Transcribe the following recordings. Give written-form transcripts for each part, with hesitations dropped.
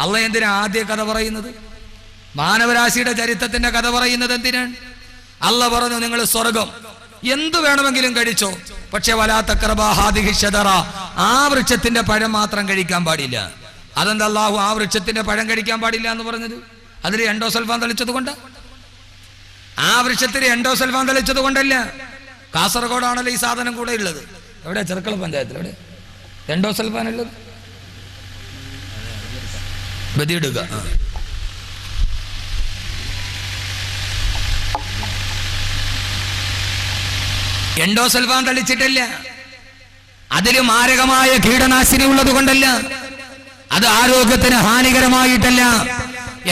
അള്ള എന്തിനാ ആദ്യ കഥ പറയുന്നത്? മാനവരാശിയുടെ ചരിത്രത്തിന്റെ കഥ പറയുന്നത് എന്തിനാണ്? അള്ള പറഞ്ഞു, നിങ്ങൾ സ്വർഗം എന്തു വേണമെങ്കിലും കഴിച്ചോ, പക്ഷെ വലാ തഖറബാ ഹാദിഹി ഷജറ, ആ വൃക്ഷത്തിന്റെ പഴം മാത്രം കഴിക്കാൻ പാടില്ല. അതെന്താ അല്ലാഹു ആ വൃക്ഷത്തിന്റെ പഴം കഴിക്കാൻ പാടില്ല എന്ന് പറഞ്ഞത്? അതിൽ എൻഡോസൾഫാൻ തളിച്ചത് കൊണ്ട്? ആ വൃക്ഷത്തിൽ എൻഡോസൾഫാൻ തളിച്ചത് കൊണ്ടല്ല. കാസർഗോഡാണല്ലോ ഈ സാധനം കൂടെ ഉള്ളത്. എവിടെ? ചെറുക്കള പഞ്ചായത്തിൽ. എവിടെ എൻഡോസൾഫാൻ ഉള്ളത്? ബദിയിടുക. എൻഡോസൾഫാൻ തളിച്ചിട്ടില്ല. അതിൽ മാരകമായ കീടനാശിനി ഉള്ളത് കൊണ്ടല്ല. അത് ആരോഗ്യത്തിന് ഹാനികരമായിട്ടല്ല.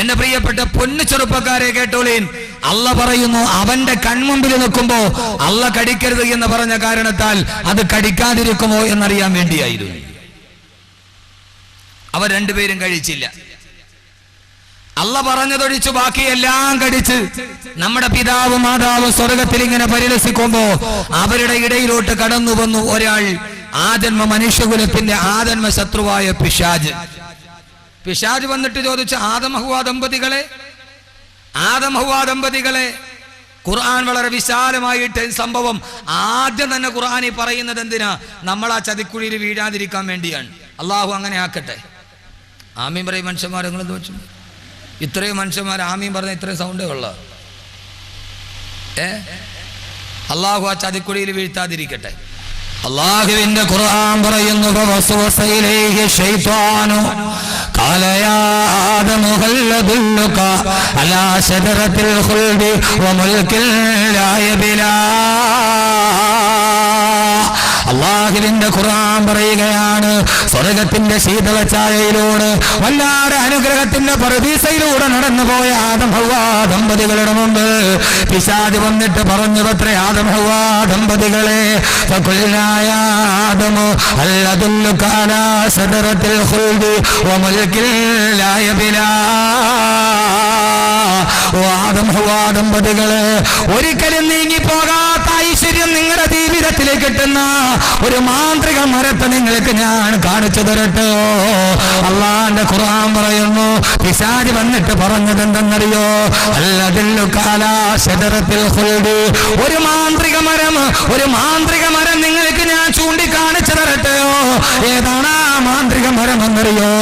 എന്റെ പ്രിയപ്പെട്ട പൊന്നു ചെറുപ്പക്കാരെ കേട്ടോളീൻ, അള്ള പറയുന്നു അവന്റെ കൺമുമ്പിൽ നിൽക്കുമ്പോ അള്ള കടിക്കരുത് എന്ന് പറഞ്ഞ കാരണത്താൽ അത് കടിക്കാതിരിക്കുമോ എന്നറിയാൻ വേണ്ടിയായിരുന്നു. അവർ രണ്ടുപേരും കഴിച്ചില്ല. അള്ള പറഞ്ഞതൊഴിച്ചു ബാക്കിയെല്ലാം കടിച്ച് നമ്മുടെ പിതാവ് മാതാവ് സ്വർഗത്തിൽ ഇങ്ങനെ പരിലസിക്കുമ്പോ അവരുടെ ഇടയിലോട്ട് കടന്നു വന്നു ഒരാൾ, ആജന്മ മനുഷ്യകുലത്തിന്റെ ആജന്മ ശത്രുവായ പിശാജ്. പിശാജ് വന്നിട്ട് ചോദിച്ചു, ആദം ഹവ്വ ദമ്പതികളെ ഖുർആൻ വളരെ വിശാലമായിട്ട് സംഭവം ആദ്യം തന്നെ ഖുർആൻ ഈ പറയുന്നത് എന്തിനാ? നമ്മൾ ആ ചതിക്കുഴിയിൽ വീഴാതിരിക്കാൻ വേണ്ടിയാണ്. അള്ളാഹു അങ്ങനെ ആക്കട്ടെ. ആമീൻ പറയും മനുഷ്യന്മാർ. നിങ്ങൾ ചോദിച്ചു, ഇത്രയും മനുഷ്യന്മാർ ആമീൻ പറഞ്ഞ ഇത്രയും സൗണ്ടേ ഉള്ള. അള്ളാഹു ആ ചതിക്കുഴിയിൽ വീഴ്ത്താതിരിക്കട്ടെ. അല്ലാഹുവിന്റെ ഖുർആൻ പറയുന്നു, ഫവസ്വസ ഇലൈഹി ശൈത്വാനു ഖാല യാ ആദമു ഹൽ അദുല്ലുക അലാ ശജറത്തിൽ ഖുൽദി വമുൽകിൻ ലാ യബ്ലാ. അല്ലാഹുവിന്റെ ഖുർആൻ പറയുകയാണ്, സ്വർഗത്തിന്റെ ശീതളഛായയിലൂടെ വല്ലാതെ അനുഗ്രഹത്തിന്റെ പറുദീസയിലൂടെ നടന്നുപോയ ആദം ഹവ്വ ദമ്പതികളുടെ മുമ്പ് പിശാച് വന്നിട്ട് പറഞ്ഞു, അത്രേ ആദം ഹവ്വ ദമ്പതികളെ, ഫഖുൽനാ യാ ആദമു ഹൽ അദുല്ലുക അലാ ശജറത്തിൽ ഖുൽദി വമുൽകിൻ ലാ യബ്ലാ. ഓ ആദം ഹവ്വ ദമ്പതികളെ, ഒരിക്കലും നീങ്ങിപ്പോകാത്ത ഐശ്വര്യം നിങ്ങളുടെ ജീവിതത്തിലേക്ക് കിട്ടുന്ന ഒരു മാന്ത്രിക മരത്തെ നിങ്ങൾക്ക് ഞാൻ കാണിച്ചു തരട്ടെ. അള്ളാന്റെ ഖുർആൻ പറയുന്നു, പിശാച് വന്നിട്ട് പറഞ്ഞത് എന്തെന്നറിയോ? ഒരു മാന്ത്രിക മരം നിങ്ങൾക്ക് ഞാൻ ചൂണ്ടിക്കാണിച്ചു തരട്ടെയോ? ഏതാണ് ആ മാന്ത്രിക മരം എന്നറിയോ?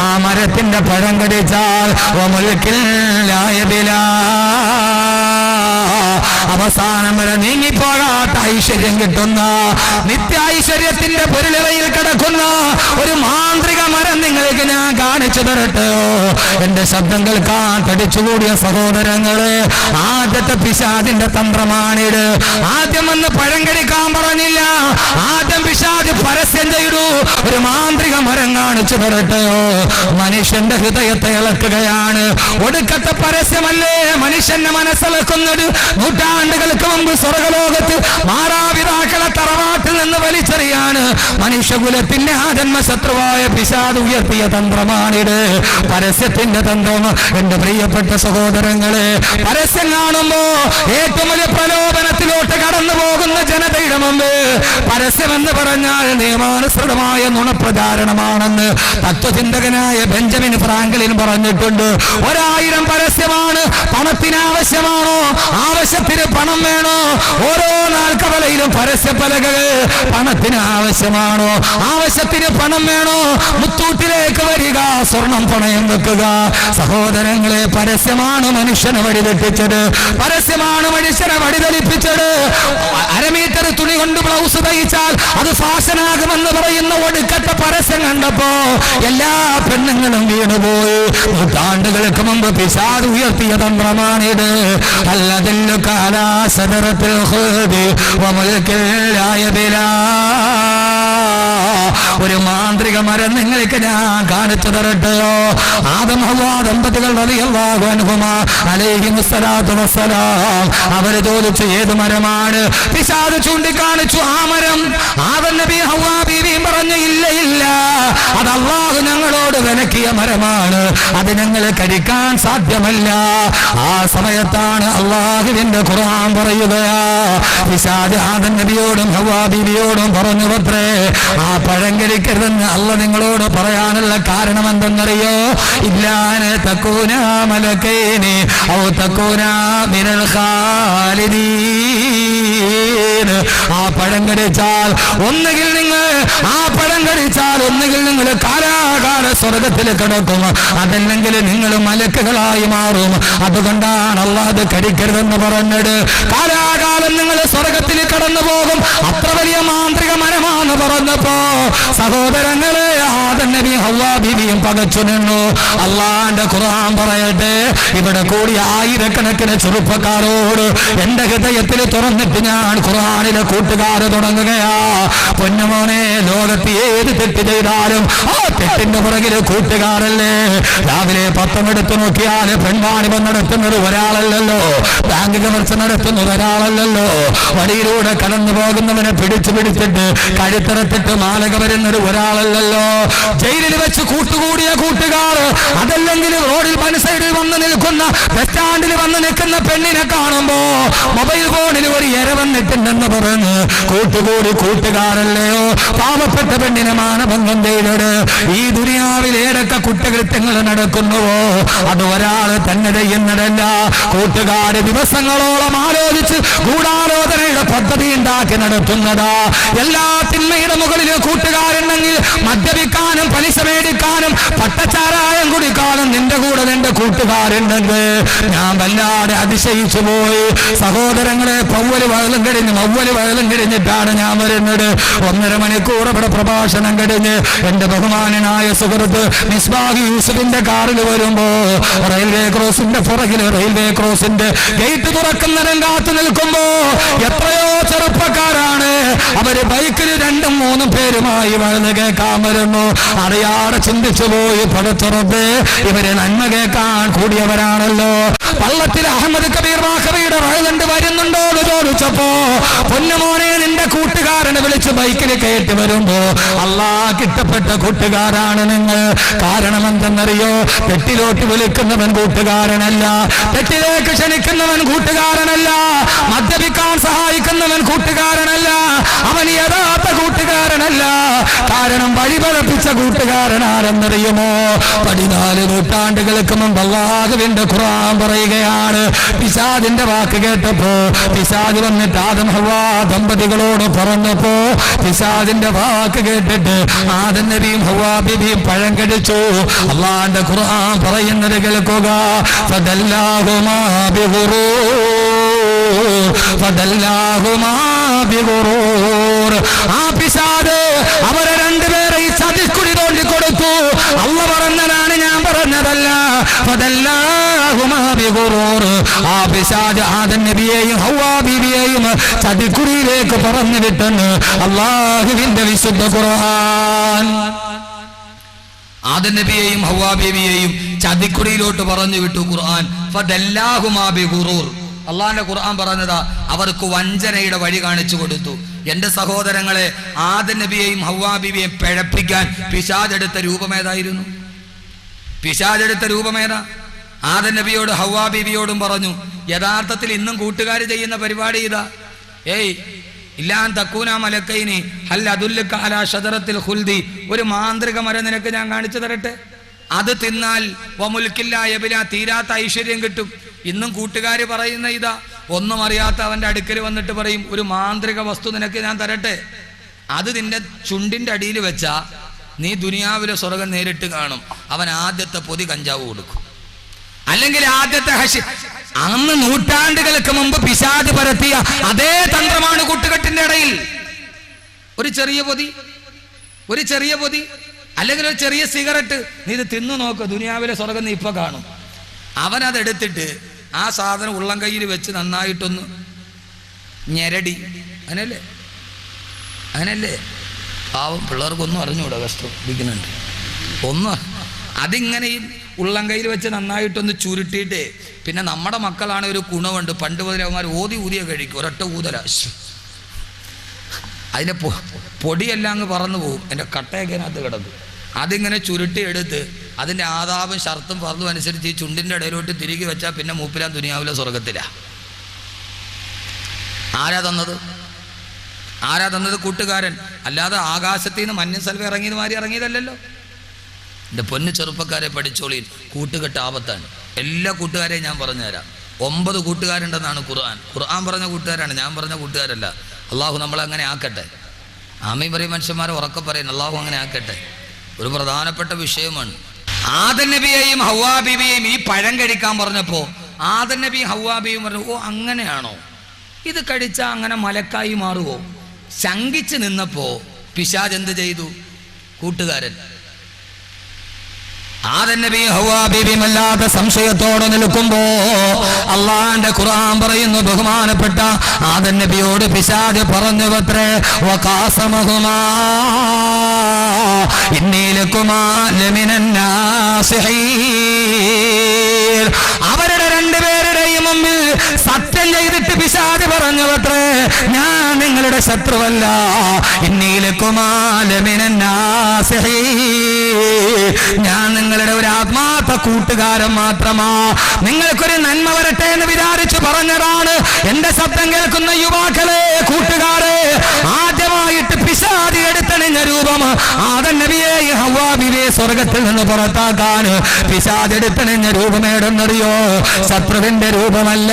ആ മരത്തിന്റെ പഴം കടിച്ചാൽ അവസാനം വരെ നീങ്ങിപ്പോകാത്ത ഐശ്വര്യം കിട്ടുന്ന, നിത്യ ഐശ്വര്യത്തിന്റെ പൊരുളയിൽ കിടക്കുന്ന ഒരു മാന്ത്രിക മരം നിങ്ങൾക്ക് ഞാൻ കാണിച്ചു തരട്ടെയോ? എന്റെ ശബ്ദം കേൾക്കാൻ തടിച്ചുകൂടിയ സഹോദരങ്ങളെ, ആദ്യത്തെ പിശാചിന്റെ തന്ത്രമാണിത്. ആദ്യം വന്ന് പഴം കടിക്കാൻ പറഞ്ഞില്ല, ആദ്യം പിശാച് പരസ്യം ചെയ്തു, ഒരു മാന്ത്രിക മരം കാണിച്ചു തരട്ടെയോ? മനുഷ്യന്റെ ഹൃദയത്തെ ഇളക്കുകയാണ്. ഒടുക്കത്തെ പരസ്യമല്ലേ മനുഷ്യന്റെ മനസ്സിളക്കുന്നത്? നൂറ്റാണ്ടുകൾക്ക് മുമ്പ് സ്വർഗലോകത്ത് മാതാപിതാക്കളെ തറവാട്ടിൽ നിന്ന് വലിച്ചെറിയാണ് മനുഷ്യകുലത്തിന്റെ ആജന്മ ശത്രുവായ പിശാച് ഉയർത്തിയ തന്ത്രമാണിത്. പരസ്യത്തിന്റെ തന്ത്രം. എന്റെ പ്രിയപ്പെട്ട സഹോദരങ്ങളെ, പരസ്യം കാണുമ്പോ ഏറ്റവും വലിയ പ്രലോഭനത്തിലോട്ട് കടന്നു പോകുന്ന ജനതയുടെ മുമ്പ് പരസ്യമെന്ന് പറഞ്ഞാൽ നിയമാനുസൃതമായ നുണപ്രചാരണമാണെന്ന് തത്വചിന്തകനായ ബെഞ്ചമിൻ ഫ്രാങ്ക്ലിൻ പറഞ്ഞിട്ടുണ്ട്. 1000 പരസ്യമാണ്. പണത്തിന് ആവശ്യമാണോ? ആവശ്യത്തിന് പണം വേണോ? ഓരോ നാൽക്കവലയിലും പരസ്യപ്പലകൾ. പണത്തിന് ആവശ്യമാണോ? ആവശ്യത്തിന് പണം വേണോ? മുത്തൂട്ടിലേക്ക് വരിക, സ്വർണം പണയം വെക്കുക. സഹോദരങ്ങളെ, പരസ്യമാണ് മനുഷ്യനെ വഴിതെറ്റിച്ചത്. പരസ്യമാണ് മനുഷ്യനെ വഴിതെളിപ്പിച്ചത്. 1/2 മീറ്റർ തുണി കൊണ്ട് ബ്ലൗസ് തയ്ച്ചാൽ അത് ഫാഷനാകുമെന്ന് പറയുന്ന ഒടുക്കത്തെ പരസ്യം കണ്ടപ്പോ എല്ലാ പെണ്ണുങ്ങളും വീണുപോയി. നൂറ്റാണ്ടുകൾക്ക് മുമ്പ് പിശാച് ഉയർത്തിയ തന്ത്രമാണിത്. അല്ലതില്ലു കാലാ സദറത്തിൽ ഖുൽദി വമുൽകിൻ ലാ യബ്ലാ. ഒരു മാന്ത്രിക മരം നിങ്ങൾക്ക് ഞാൻ കാണിച്ചു തരട്ടെയോ? ആദം ഹവ്വ ദമ്പതികൾ റളിയല്ലാഹു അൻഹുമാ അലൈഹിമുസ്സലാത്തു വസ്സലാം അവര് ചോദിച്ചു, ഏത് മരമാണ്? പിശാച് ചൂണ്ടിക്കാണിച്ചു ആ മരം. ആദം നബി ഹവ്വ ബീവിയും പറഞ്ഞു, ഇല്ല, അത് അല്ലാഹു ഞങ്ങളോട് വിലക്കിയ മരമാണ്, അത് ഞങ്ങൾ കഴിക്കാൻ സാധ്യമല്ല. ആ സമയത്താണ് അല്ലാഹുവിന്റെ ഖുർആൻ പറയുകയാ, പിശാച് ആദം നബിയോടും ഹവ്വാ ബീവിയോടും പറഞ്ഞു പത്രേ, ആ പഴം കഴിക്കരുതെന്ന് അള്ളാഹ് നിങ്ങളോട് പറയാനുള്ള കാരണം എന്തെന്നറിയോ? ഇല്ലാന തകൂന മലക്കൈനി ഔ തകൂന മിനൽ ഖാലിദീൻ. ആ പഴം കടിച്ചാൽ ഒന്നുകിൽ നിങ്ങൾ കാലാകാല സ്വർഗത്തിൽ കിടക്കും, അതല്ലെങ്കിൽ നിങ്ങൾ മലക്കുകളായി മാറും. അതുകൊണ്ടാണ് അല്ലാഹ് അത് കടിക്കരുതെന്ന് പറഞ്ഞത്. കാലാകാലം നിങ്ങൾ സ്വർഗത്തിൽ കടന്നു പോകും, അത്ര വലിയ മാന്ത്രിക മനമാണെന്ന് പറഞ്ഞപ്പോ സഹോദരങ്ങളെ ആദം നബി ഹവ്വാ ബീവിയും പകച്ചു നിന്നു. അള്ളാന്റെ ഖുർആൻ പറയട്ടെ, ഇവിടെ കൂടി ആയിരക്കണക്കിന് ചെറുപ്പക്കാരോട് എന്റെ ഹൃദയത്തിൽ തുറന്നിട്ട് ഞാൻ ഖുർആനിലെ കൂട്ടുകാര് തുടങ്ങുകയാ. പൊന്നുമോനെ, ലോകത്ത് ഏത് തെറ്റ് ചെയ്താലും ആ തെറ്റിന്റെ പുറകില് കൂട്ടുകാരല്ലേ. രാവിലെ പത്രം എടുത്തു നോക്കിയാൽ പെൺവാണിഭം നടത്തുന്നത് ഒരാളല്ലല്ലോ, ബാങ്ക് കവർച്ച നടത്തുന്നത് ഒരാളല്ലല്ലോ, വഴിയിലൂടെ കടന്നു പോകുന്നവനെ പിടിച്ചിട്ട് കഴുത്തറത്തിട്ട് മാലക വരുന്നത് ഒരാളല്ലല്ലോ, ജയിലിൽ വെച്ച് കൂട്ടുകൂടിയ കൂട്ടുകാർ, അതല്ലെങ്കിൽ റോഡിൽ സൈഡിൽ വന്ന് നിൽക്കുന്ന ബസ് സ്റ്റാൻഡിൽ വന്ന് നിൽക്കുന്ന പെണ്ണിനെ കാണുമ്പോ മൊബൈൽ ഫോണിൽ ഒരു ഇര വന്നിട്ടുണ്ടെന്ന് പറഞ്ഞ് കൂട്ടുകൂടി കൂട്ടുകാരല്ലയോ. പാവപ്പെട്ട പെണ്ണിനെ മാനഭംഗം ചെയ്തത് ഈ ദുനിയാവിൽ ഏതൊക്കെ കുറ്റകൃത്യങ്ങൾ നടക്കുന്നുവോ അത് ഒരാൾ തന്നെ ചെയ്യുന്നതല്ല, കൂട്ടുകാര് ദിവസങ്ങളോളം ആലോചിച്ച് ഗൂഢാലോചനയുടെ പദ്ധതി ഉണ്ടാക്കി നടത്തുന്നതാ. എല്ലാ തിന്മയുടെ മുകളിൽ കൂട്ടുകാരുണ്ടെങ്കിൽ മദ്യപിക്കാനും പലിശ മേടിക്കാനും പട്ടച്ചാരായം കുടിക്കാനും നിന്റെ കൂടെ നിന്റെ കൂട്ടുകാരുണ്ടെങ്കിൽ ഞാൻ വല്ലാതെ അതിശയിച്ചു പോയി. സഹോദരങ്ങളെ, പൗവല് വയലും കഴിഞ്ഞിട്ടാണ് ഞാൻ വരുന്നത്. 1.5 മണിക്കൂർ ഇവിടെ പ്രഭാഷണം കഴിഞ്ഞ് എന്റെ ബഹുമാനനായ സുഹൃത്ത് മിസ്ബാഹ് യൂസുഫിന്റെ കാറിൽ വരുമ്പോ റെയിൽവേ ക്രോസിന്റെ പുറകിൽ റെയിൽവേ ക്രോസിന്റെ ഗേറ്റ് തുറക്കുന്ന രംഗത്ത് നിൽക്കുമ്പോ എത്രയോ ചെറുപ്പക്കാരാണ് അവര് ബൈക്കിൽ 2-3 പേരുമായി വഴുത് കേൾക്കാൻ വരുന്നു. അറിയാതെ ചിന്തിച്ചു പോയി, പടത്തുറപ്പ് ഇവര് നന്മ കേൾക്കാൻ കൂടിയവരാണല്ലോ. പള്ളത്തിൽ അഹമ്മദ് കബീർ വാഖബിയുടെ വഴുതുണ്ട് വരുന്നുണ്ടോ എന്ന് ചോദിച്ചപ്പോ, പൊന്നുമോനെ നിന്റെ കൂട്ടുകാരനെ വിളിച്ച് ബൈക്കിൽ കയറ്റി വരുമ്പോ അല്ലാഹ് കിട്ടപ്പെട്ട കൂട്ടുകാരാണ് നിങ്ങൾ. കാരണം എന്തെന്നറിയോ? തെറ്റിലോട്ട് വിളിക്കുന്നവൻ കൂട്ടുകാരനല്ല, തെറ്റിലേക്ക് ക്ഷണിക്കുന്നവൻ കൂട്ടുകാരനല്ല, മദ്യപിക്കാൻ സഹായിക്കുന്നവൻ കൂട്ടുകാരനല്ല, അവൻ യഥാർത്ഥ കൂട്ടുകാരനല്ല. കാരണം വഴിപഴപ്പിച്ച കൂട്ടുകാരനാരെന്നറിയുമോ? 14 നൂറ്റാണ്ടുകൾക്ക് മുമ്പ് അല്ലാഹുവിന്റെ ഖുർആൻ പറയുകയാണ്, പിശാചിന്റെ വാക്ക് കേട്ടപ്പോ പിശാച് വന്നിട്ട് ആദം ഹവ്വാ ദമ്പതികളോട് പറഞ്ഞപ്പോ പിശാചിന്റെ വാക്ക് കേട്ടിട്ട് ആദം നബിയും ഹവ്വാ ബീവിയും പഴം കടിച്ചു. അല്ലാഹുവിന്റെ ഖുർആൻ പറയുന്നത് കേൾക്കുക, ഫദല്ലാഹുമാ ബിഗുറൂർ. ആ പിശാച് അവരെ രണ്ടുപേരെ ഈ ചതിക്കുഴി തോണ്ടി കൊടുത്തു. അല്ലാഹു പറഞ്ഞതാണ്, ഞാൻ പറഞ്ഞതല്ല. ഫദല്ലാഹുമാ ബിഗുറൂർ. ആ പിശാച് ആദം നബിയെയും ഹവ്വാ ബീവിയെയും ചതിക്കുഴിയിലേക്ക് പറഞ്ഞു വിട്ടെന്ന് അല്ലാഹുവിന്റെ വിശുദ്ധ ഖുർആൻ. ആദം നബിയെയും ഹവ്വാ ബീവിയെയും ചതിക്കുഴിയിലോട്ട് പറഞ്ഞു വിട്ടു ഖുർആൻ. ഫദല്ലാഹുമാ ബിഗുറൂർ. അള്ളാന്റെ ഖുർആൻ പറഞ്ഞതാ, അവർക്ക് വഞ്ചനയുടെ വഴി കാണിച്ചു കൊടുത്തു. എന്റെ സഹോദരങ്ങളെ, ആദം നബിയെയും ഹവ്വാ ബീവിയെയും പിഴപ്പിക്കാൻ പിശാചെടുത്ത രൂപമേതായിരുന്നു? പിശാചെടുത്ത രൂപമേതാ? ആദം നബിയോട് ഹവ്വാ ബീവിയോടും പറഞ്ഞു, യഥാർത്ഥത്തിൽ ഇന്നും കൂട്ടുകാർ ചെയ്യുന്ന പരിപാടി ഇതാ. ഇല്ലാൻ തക്കൂന മലക്കൈനി ഹൽ അദുല്ലുക അലാ ഷജറത്തിൽ ഖുൽദി. ഒരു മാന്ത്രിക മരം നിനക്ക് ഞാൻ കാണിച്ചു തരട്ടെ, അത് തിന്നാൽ വമുൽക്കില്ല യബില, തീരാത്ത ഐശ്വര്യം കിട്ടും. ഇന്നും കൂട്ടുകാർ പറയുന്ന ഇതാ. ഒന്നും അറിയാത്ത അവന്റെ അടുക്കൽ വന്നിട്ട് പറയും, ഒരു മാന്ത്രിക വസ്തു നിനക്ക് ഞാൻ തരട്ടെ, അത് നിന്റെ ചുണ്ടിന്റെ അടിയിൽ വെച്ചാ നീ ദുനിയാവിലെ സ്വർഗം നേരിട്ട് കാണും. അവൻ ആദ്യത്തെ പൊതി കഞ്ചാവ് കൊടുക്കും, അല്ലെങ്കിൽ ആദ്യത്തെ അന്ന് നൂറ്റാണ്ടുകൾക്ക് മുമ്പ് പിശാച് പരത്തിയ അതേ തന്ത്രമാണ് കൂട്ടുകെട്ടിന്റെ ഇടയിൽ. ഒരു ചെറിയ പൊതി അല്ലെങ്കിൽ ഒരു ചെറിയ സിഗരറ്റ്, നീ ഇത് തിന്നു നോക്ക്, ദുനിയാവിലെ സ്വർഗം നീ ഇപ്പൊ കാണും. അവനതെടുത്തിട്ട് ആ സാധനം ഉള്ളം കയ്യിൽ വെച്ച് നന്നായിട്ടൊന്ന് ഞെരടി. അങ്ങനല്ലേ പാവം പിള്ളേർക്കൊന്നും അറിഞ്ഞൂടാ, കഷ്ടപ്പിടിക്കുന്നുണ്ട് ഒന്നും. അതിങ്ങനെ ഈ ഉള്ളം കയ്യിൽ വെച്ച് നന്നായിട്ടൊന്ന് ചുരുട്ടിയിട്ട്, പിന്നെ നമ്മുടെ മക്കളാണ് ഒരു ഗുണമുണ്ട്, പണ്ട് മുതലേ അവന്മാർ ഊതിയ കഴിക്കും, ഒരൊറ്റ ഊതല, അതിൻ്റെ പൊടിയെല്ലാം അങ്ങ് പറന്നു പോകും, എൻ്റെ കട്ടയൊക്കെ അതിനകത്ത് കിടക്കും. അതിങ്ങനെ ചുരുട്ടി എടുത്ത് അതിൻ്റെ ആദാബും ഷർത്തും ഫർളും അനുസരിച്ച് ഈ ചുണ്ടിൻ്റെ ഇടയിലോട്ട് തിരികെ വെച്ചാൽ പിന്നെ മൂപ്പിലാൻ ദുനിയാവിലെ സ്വർഗത്തിലാണ്. ആരാ തന്നത്? ആരാ തന്നത്? കൂട്ടുകാരൻ. അല്ലാതെ ആകാശത്ത് നിന്ന് മഞ്ഞ സെൽവ ഇറങ്ങിയത് മാറി ഇറങ്ങിയതല്ലല്ലോ. എൻ്റെ പൊന്നു ചെറുപ്പക്കാരെ പഠിച്ചോളിയിൽ, കൂട്ടുകെട്ട് ആപത്താണ്. എല്ലാ കൂട്ടുകാരെയും ഞാൻ പറഞ്ഞുതരാം. 9 കൂട്ടുകാരുണ്ടെന്നാണ് ഖുർആൻ. ഖുർആൻ പറഞ്ഞ കൂട്ടുകാരാണ്, ഞാൻ പറഞ്ഞ കൂട്ടുകാരല്ല. അള്ളാഹു നമ്മളെ അങ്ങനെ ആക്കട്ടെ. ആമീൻ പറയും മനുഷ്യന്മാരെ ഉറക്കെ പറയുന്നു. അള്ളാഹു അങ്ങനെ ആക്കട്ടെ. ഒരു പ്രധാനപ്പെട്ട വിഷയമാണ്. ആദം നബിയെയും ഹവ്വാ ബീവിയെയും ഈ പഴം കഴിക്കാൻ പറഞ്ഞപ്പോൾ ആദം നബിയും ഹവ്വാ ബീവിയും പറഞ്ഞു, ഓ അങ്ങനെയാണോ, ഇത് കഴിച്ചാൽ അങ്ങനെ മലക്കായി മാറുമോ? ശങ്കിച്ച് നിന്നപ്പോ പിശാച് എന്ത് ചെയ്തു? കൂട്ടുകാരൻ ആദം നബി ഹവ്വാ ബീവിയും അല്ലാത്ത സംശയത്തോടെ നിൽക്കുമ്പോ അള്ളാന്റെ ഖുർആൻ പറയുന്നു, ബഹുമാനപ്പെട്ട ആദം നബിയോട് പിശാച് പറഞ്ഞു അത്രേ, വഖാസമഹുമാ ഇന്നീ ലകുമാ ലമിനൻ നാസിഹീൻ. അവരുടെ രണ്ടുപേരുടെയും മുമ്പിൽ സത്യം ചെയ്തിട്ട് പിശാച് പറഞ്ഞു അത്രേ, ഞാൻ നിങ്ങളുടെ ശത്രുവല്ല, ഇന്നീ ലകുമാ ലമിനൻ നാസിഹീൻ, ഞാൻ നിങ്ങളുടെ ഒരു ആത്മാർത്ഥ കൂട്ടുകാരൻ മാത്രമാ, നിങ്ങൾക്കൊരു നന്മ വരട്ടെ എന്ന് വിചാരിച്ചു പറഞ്ഞതാണ്. എന്റെ ശബ്ദം കേൾക്കുന്ന യുവാക്കളെ, കൂട്ടുകാരെ, ആദ്യമായിട്ട് പിശാച് എടുത്തണിഞ്ഞ രൂപം ആദം നബിയെ ഹവ്വാ ബീവിയെ സ്വർഗത്തിൽ നിന്ന് പുറത്താക്കാൻ പിശാച് എടുത്തണിഞ്ഞ രൂപം ഏടെന്നറിയോ? ശത്രുവിന്റെ രൂപമല്ല,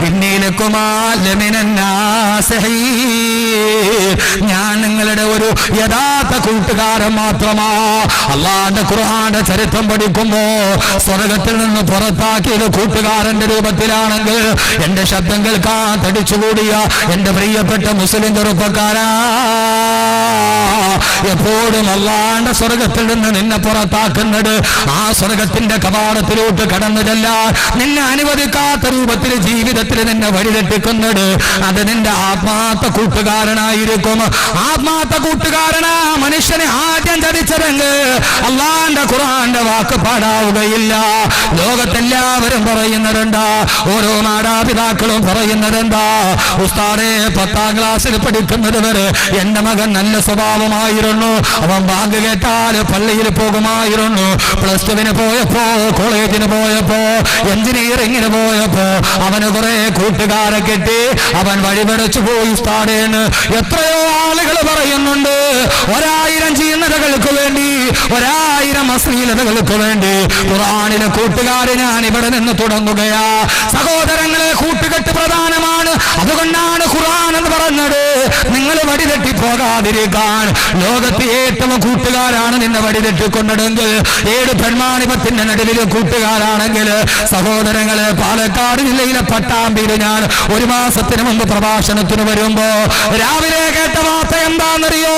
ഇന്നീലക്കുമാ ലമിനൻ നാസിഹീൻ, ഞാൻ നിങ്ങളുടെ ഒരു യഥാർത്ഥ കൂട്ടുകാരൻ മാത്രമാ. അല്ലാഹുവിന്റെ ഖുർആന്റെ ചരിത്രം പഠിക്കുമ്പോ സ്വർഗത്തിൽ നിന്ന് പുറത്താക്കിയത് കൂട്ടുകാരന്റെ രൂപത്തിലാണെങ്കിൽ എന്റെ ശബ്ദം കേൾക്കാൻ തടിച്ചുകൂടിയ എന്റെ പ്രിയപ്പെട്ട മുസ്ലിം ചെറുപ്പക്കാരാ, എപ്പോഴും അല്ലാഹുവിന്റെ സ്വർഗത്തിൽ നിന്ന് നിന്നെ പുറത്താക്കുന്നത് ആ സ്വർഗത്തിന്റെ കവാടത്തിലോട്ട് കടന്നു ചെല്ലാൻ നിന്നെ അനുവദിക്കാത്ത രൂപത്തിൽ ജീവിതത്തിൽ നിന്നെ വഴിതെറ്റിക്കുന്നത് അത് നിന്റെ ആത്മാർത്ഥ കൂട്ടുകാരനായിരിക്കും. ആത്മാർത്ഥ കൂട്ടുകാരനാ മനുഷ്യനെ ആദ്യം ചതിച്ചതെങ്കിൽ അല്ലാഹുവിന്റെ ഖുർആന്റെ വാക്ക് പാടാവുകയില്ല. ലോകത്തെല്ലാവരും പറയുന്നതെന്താ? ഓരോ മാതാപിതാക്കളും പറയുന്നതെന്താ? ഉസ്താദേ, 10ാം ക്ലാസ്സിൽ പഠിക്കുന്നത് വരെ എന്റെ മകൻ നല്ല സ്വഭാവമായിരുന്നു, അവൻ ബാങ്ക് കേട്ടാൽ പള്ളിയിൽ പോകുമായിരുന്നു. +2 പോയപ്പോ, കോളേജിന് പോയപ്പോ, എഞ്ചിനീയറിംഗിന് പോയപ്പോ അവന് കുറെ കൂട്ടുകാരെ കിട്ടി, അവൻ വഴിപടച്ചു പോയി ഉസ്താദേന്ന് എത്രയോ ആളുകൾ പറയുന്നുണ്ട്. 1000 ചീന്നതകൾക്ക് വേണ്ടി, 1000 അശ്ലീലതകൾക്ക് വേണ്ടി ഖുർആനിലെ കൂട്ടുകാരെ ഞാൻ ഇവിടെ നിന്ന് തുടങ്ങുകയാ. സഹോദരങ്ങളെ, കൂട്ടുകെട്ട് പ്രധാനമാണ്. അതുകൊണ്ടാണ് ഖുർആൻ എന്ന് പറഞ്ഞത് നിങ്ങൾ വഴിതെറ്റി പോകാതിരിക്കാൻ. ലോകത്ത് ഏറ്റവും കൂട്ടുകാരാണ് നിന്നെ വഴിതെറ്റിക്കൊണ്ടതെങ്കിൽ, 7 പെൺമാണിപത്തിന്റെ നടുവിൽ കൂട്ടുകാരാണെങ്കിൽ, സഹോദരങ്ങളെ, പാലക്കാട് ജില്ലയിലെ പട്ടാമ്പിയിൽ ഞാൻ 1 മാസത്തിന് മുമ്പ് പ്രഭാഷണത്തിന് വരുമ്പോ രാവിലെ കേട്ട വാർത്ത എന്താണെന്നറിയോ?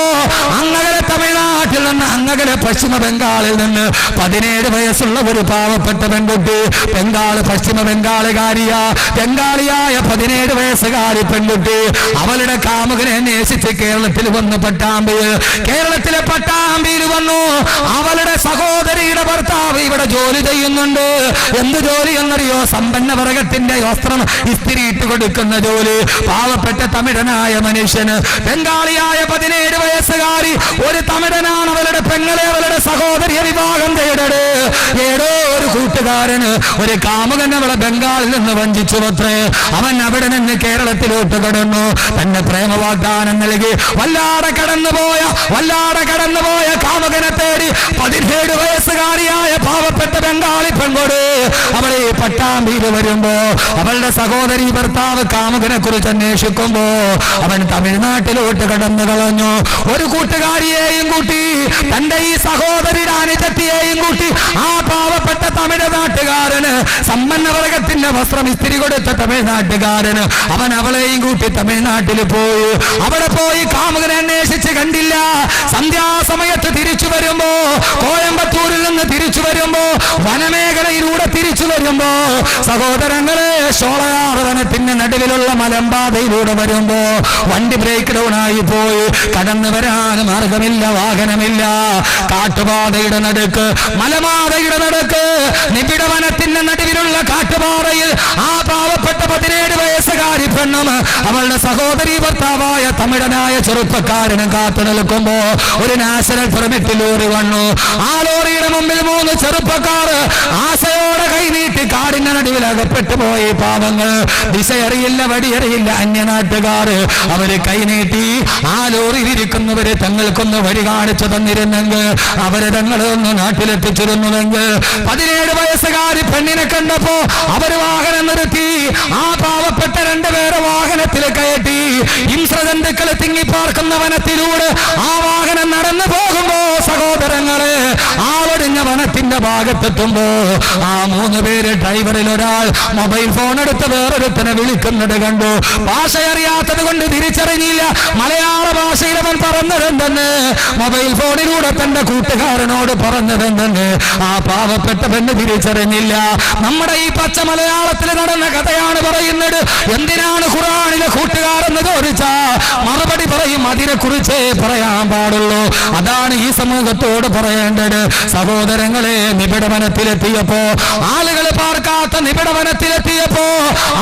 അങ്ങകലെ തമിഴ്നാട്ടിൽ നിന്ന്, അങ്ങകലെ പശ്ചിമ ബംഗാളിൽ നിന്ന് 17 വയസ്സുള്ള ഒരു പാവപ്പെട്ട പെൺകുട്ടി, പശ്ചിമ ബംഗാളിയായ 17 വയസ്സുകാരി പെൺകുട്ടി അവളുടെ കാമുകനെ അന്വേഷിച്ച് കേരളത്തിൽ വന്നു. കേരളത്തിലെ പട്ടാമ്പിയിൽ വന്നു. അവളുടെ സഹോദരിയുടെ ഭർത്താവ് ഇവിടെ ജോലി ചെയ്യുന്നുണ്ട്. എന്ത് ജോലി എന്നറിയോ? സമ്പന്ന വർഗത്തിന്റെ വസ്ത്രം ഇസ്തിരിയിട്ട് കൊടുക്കുന്ന ജോലി. പാവപ്പെട്ട തമിഴനായ മനുഷ്യന് ബംഗാളിയായ 17 വയസ്സുകാരി ഒരു തമിഴനാണ് അവളുടെ പെങ്ങളെ, അവളുടെ സഹോദരിയെ വിവാഹം ചെയ്തത്. ഏതോ ഒരു കൂട്ടുകാരന്, ഒരു കാമുകൻ അവളെ ബംഗാളിൽ നിന്ന് വഞ്ചിച്ചു അത്രേ. അവൻ അവിടെ നിന്ന് കേരളത്തിലോട്ട് കടന്നു. തന്നെ പ്രേമ വാഗ്ദാനം നൽകി വല്ലാതെ കടന്നുപോയ കാമുകനെ തേടി 17 വയസ്സുകാരിയായ പാവപ്പെട്ട ബംഗാളി പെൺകോട് അവളെ പട്ടാമ്പിയിൽ വരുമ്പോ അവളുടെ സഹോദരി ഭർത്താവ് കാമുകനെ കുറിച്ച് അന്വേഷിക്കുമ്പോ അവൻ തമിഴ്നാട്ടിലോട്ട് കടന്നു കളഞ്ഞു. ഒരു കൂട്ടുകാരിയെയും കൂട്ടി, തന്റെ ഈ സഹോദരിയുടെ അനുജത്തിയെയും കൂട്ടി ആ പാവപ്പെട്ട തമിഴ് നാട്ടുകാരന്, സമ്പന്ന വർഗത്തിന്റെ വസ്ത്രം ഇസ്തിരി കൊടുത്ത തമിഴ്നാട്ടുകാരന്, അവൻ അവളെയും കൂട്ടി തമിഴ്നാട്ടിൽ പോയി. അവിടെ പോയി കാമുകനെ അന്വേഷിച്ച് കണ്ടില്ല. സന്ധ്യാസമയത്ത് തിരിച്ചു വരുമ്പോ, കോയമ്പത്തൂരിൽ നിന്ന് തിരിച്ചു വരുമ്പോ, വനമേഖലയിലൂടെ തിരിച്ചു വരുമ്പോ, സഹോദരങ്ങളെ, ഷോളയാറ് വനത്തിന്റെ നടുവിലുള്ള മലമ്പാതയിലൂടെ വരുമ്പോ വണ്ടി ബ്രേക്ക് ഡൗൺ ആയി പോയി. കടന്നു വരാൻ മാർഗമില്ല, വാഹനമില്ല. കാട്ടുപാതയുടെ നടുക്ക്, മലമാതയുടെ നടുക്ക്, നിബിഡ വനത്തിന്റെ നടുവിലുള്ള കാട്ടുപാറയിൽ ആ പാവപ്പെട്ട 17 വയസ്സുകാരി പെണ്ണും അവളുടെ സഹോദരി ഭർത്താവായ തമിഴനായ ചെറുപ്പക്കാരനും കാത്തു നിൽക്കുമ്പോ ഒരു നാഷണൽ പെർമിറ്റ് ലോറി വന്നു. ആ ലോറിയുടെ മുമ്പിൽ 3 ചെറുപ്പക്കാർ ആശയോടെ കൈനീട്ടി കാടിന്റെ നടുവിൽ അകപ്പെട്ടു പോയി പാവങ്ങൾ. ദിശയറിയില്ല, വടിയറിയില്ല, അന്യനാട്ടുകാർ. അവര് കൈനീട്ടി ആ ലോറിയിലിരിക്കുന്നവര് തങ്ങൾക്കൊന്ന് വഴി കാണിച്ചു തന്നിരുന്നെങ്കിൽ, അവര് തങ്ങളൊന്ന് നാട്ടിലെത്തിച്ചിരുന്നുവെങ്കിൽ. 17 വയസ്സുകാരി പെണ്ണിനെ കണ്ടപ്പോ അവര് വാഹനം നിർത്തി ആ പാവപ്പെട്ട 2 പേരെ വാഹനത്തിൽ കയറ്റി ഇംസ്രജന്തുക്കള് തിങ്ങിപ്പാർക്കുന്ന വനത്തിലൂടെ ആ വാഹനം നടന്നു പോകുമ്പോ സഹോദരങ്ങളെ, ആ ഒടിഞ്ഞ വനത്തിന്റെ ഭാഗത്തെത്തുമ്പോ ആ 3 പേര് ഡ്രൈവറിൽ ഒരാൾ മൊബൈൽ ഫോൺ എടുത്ത് വേറൊരുത്തനെ വിളിക്കുന്നത് കണ്ടു. ഭാഷ അറിയാത്തത് കൊണ്ട് തിരിച്ചറിഞ്ഞില്ല. മലയാള ഭാഷയിൽ അവൻ പറഞ്ഞതെന്തെന്ന്, മൊബൈൽ ഫോണിലൂടെ തന്റെ കൂട്ടുകാരനോട് പറഞ്ഞതെന്തെന്ന് ആ പാവപ്പെട്ട പെണ്ണ് തിരിച്ചറിഞ്ഞില്ല. നമ്മുടെ ഈ പച്ച മലയാളത്തിൽ നടന്ന കഥയാണ് പറയുന്നത്. എന്തിനാണ് ഖുർആനിലെ കൂട്ടുകാരെന്ന് ചോദിച്ചാ മറുപടി പറയും, അതിനെ കുറിച്ചേ പറയാൻ പാടുള്ളൂ. അതാണ് ഈ സമൂഹത്തോട് പറയേണ്ടത്. സഹോദരങ്ങളെ, നിബിഡവനത്തിലെത്തിയപ്പോ, ആളുകൾ പാർക്കാത്ത നിബിഡവനത്തിലെത്തിയപ്പോ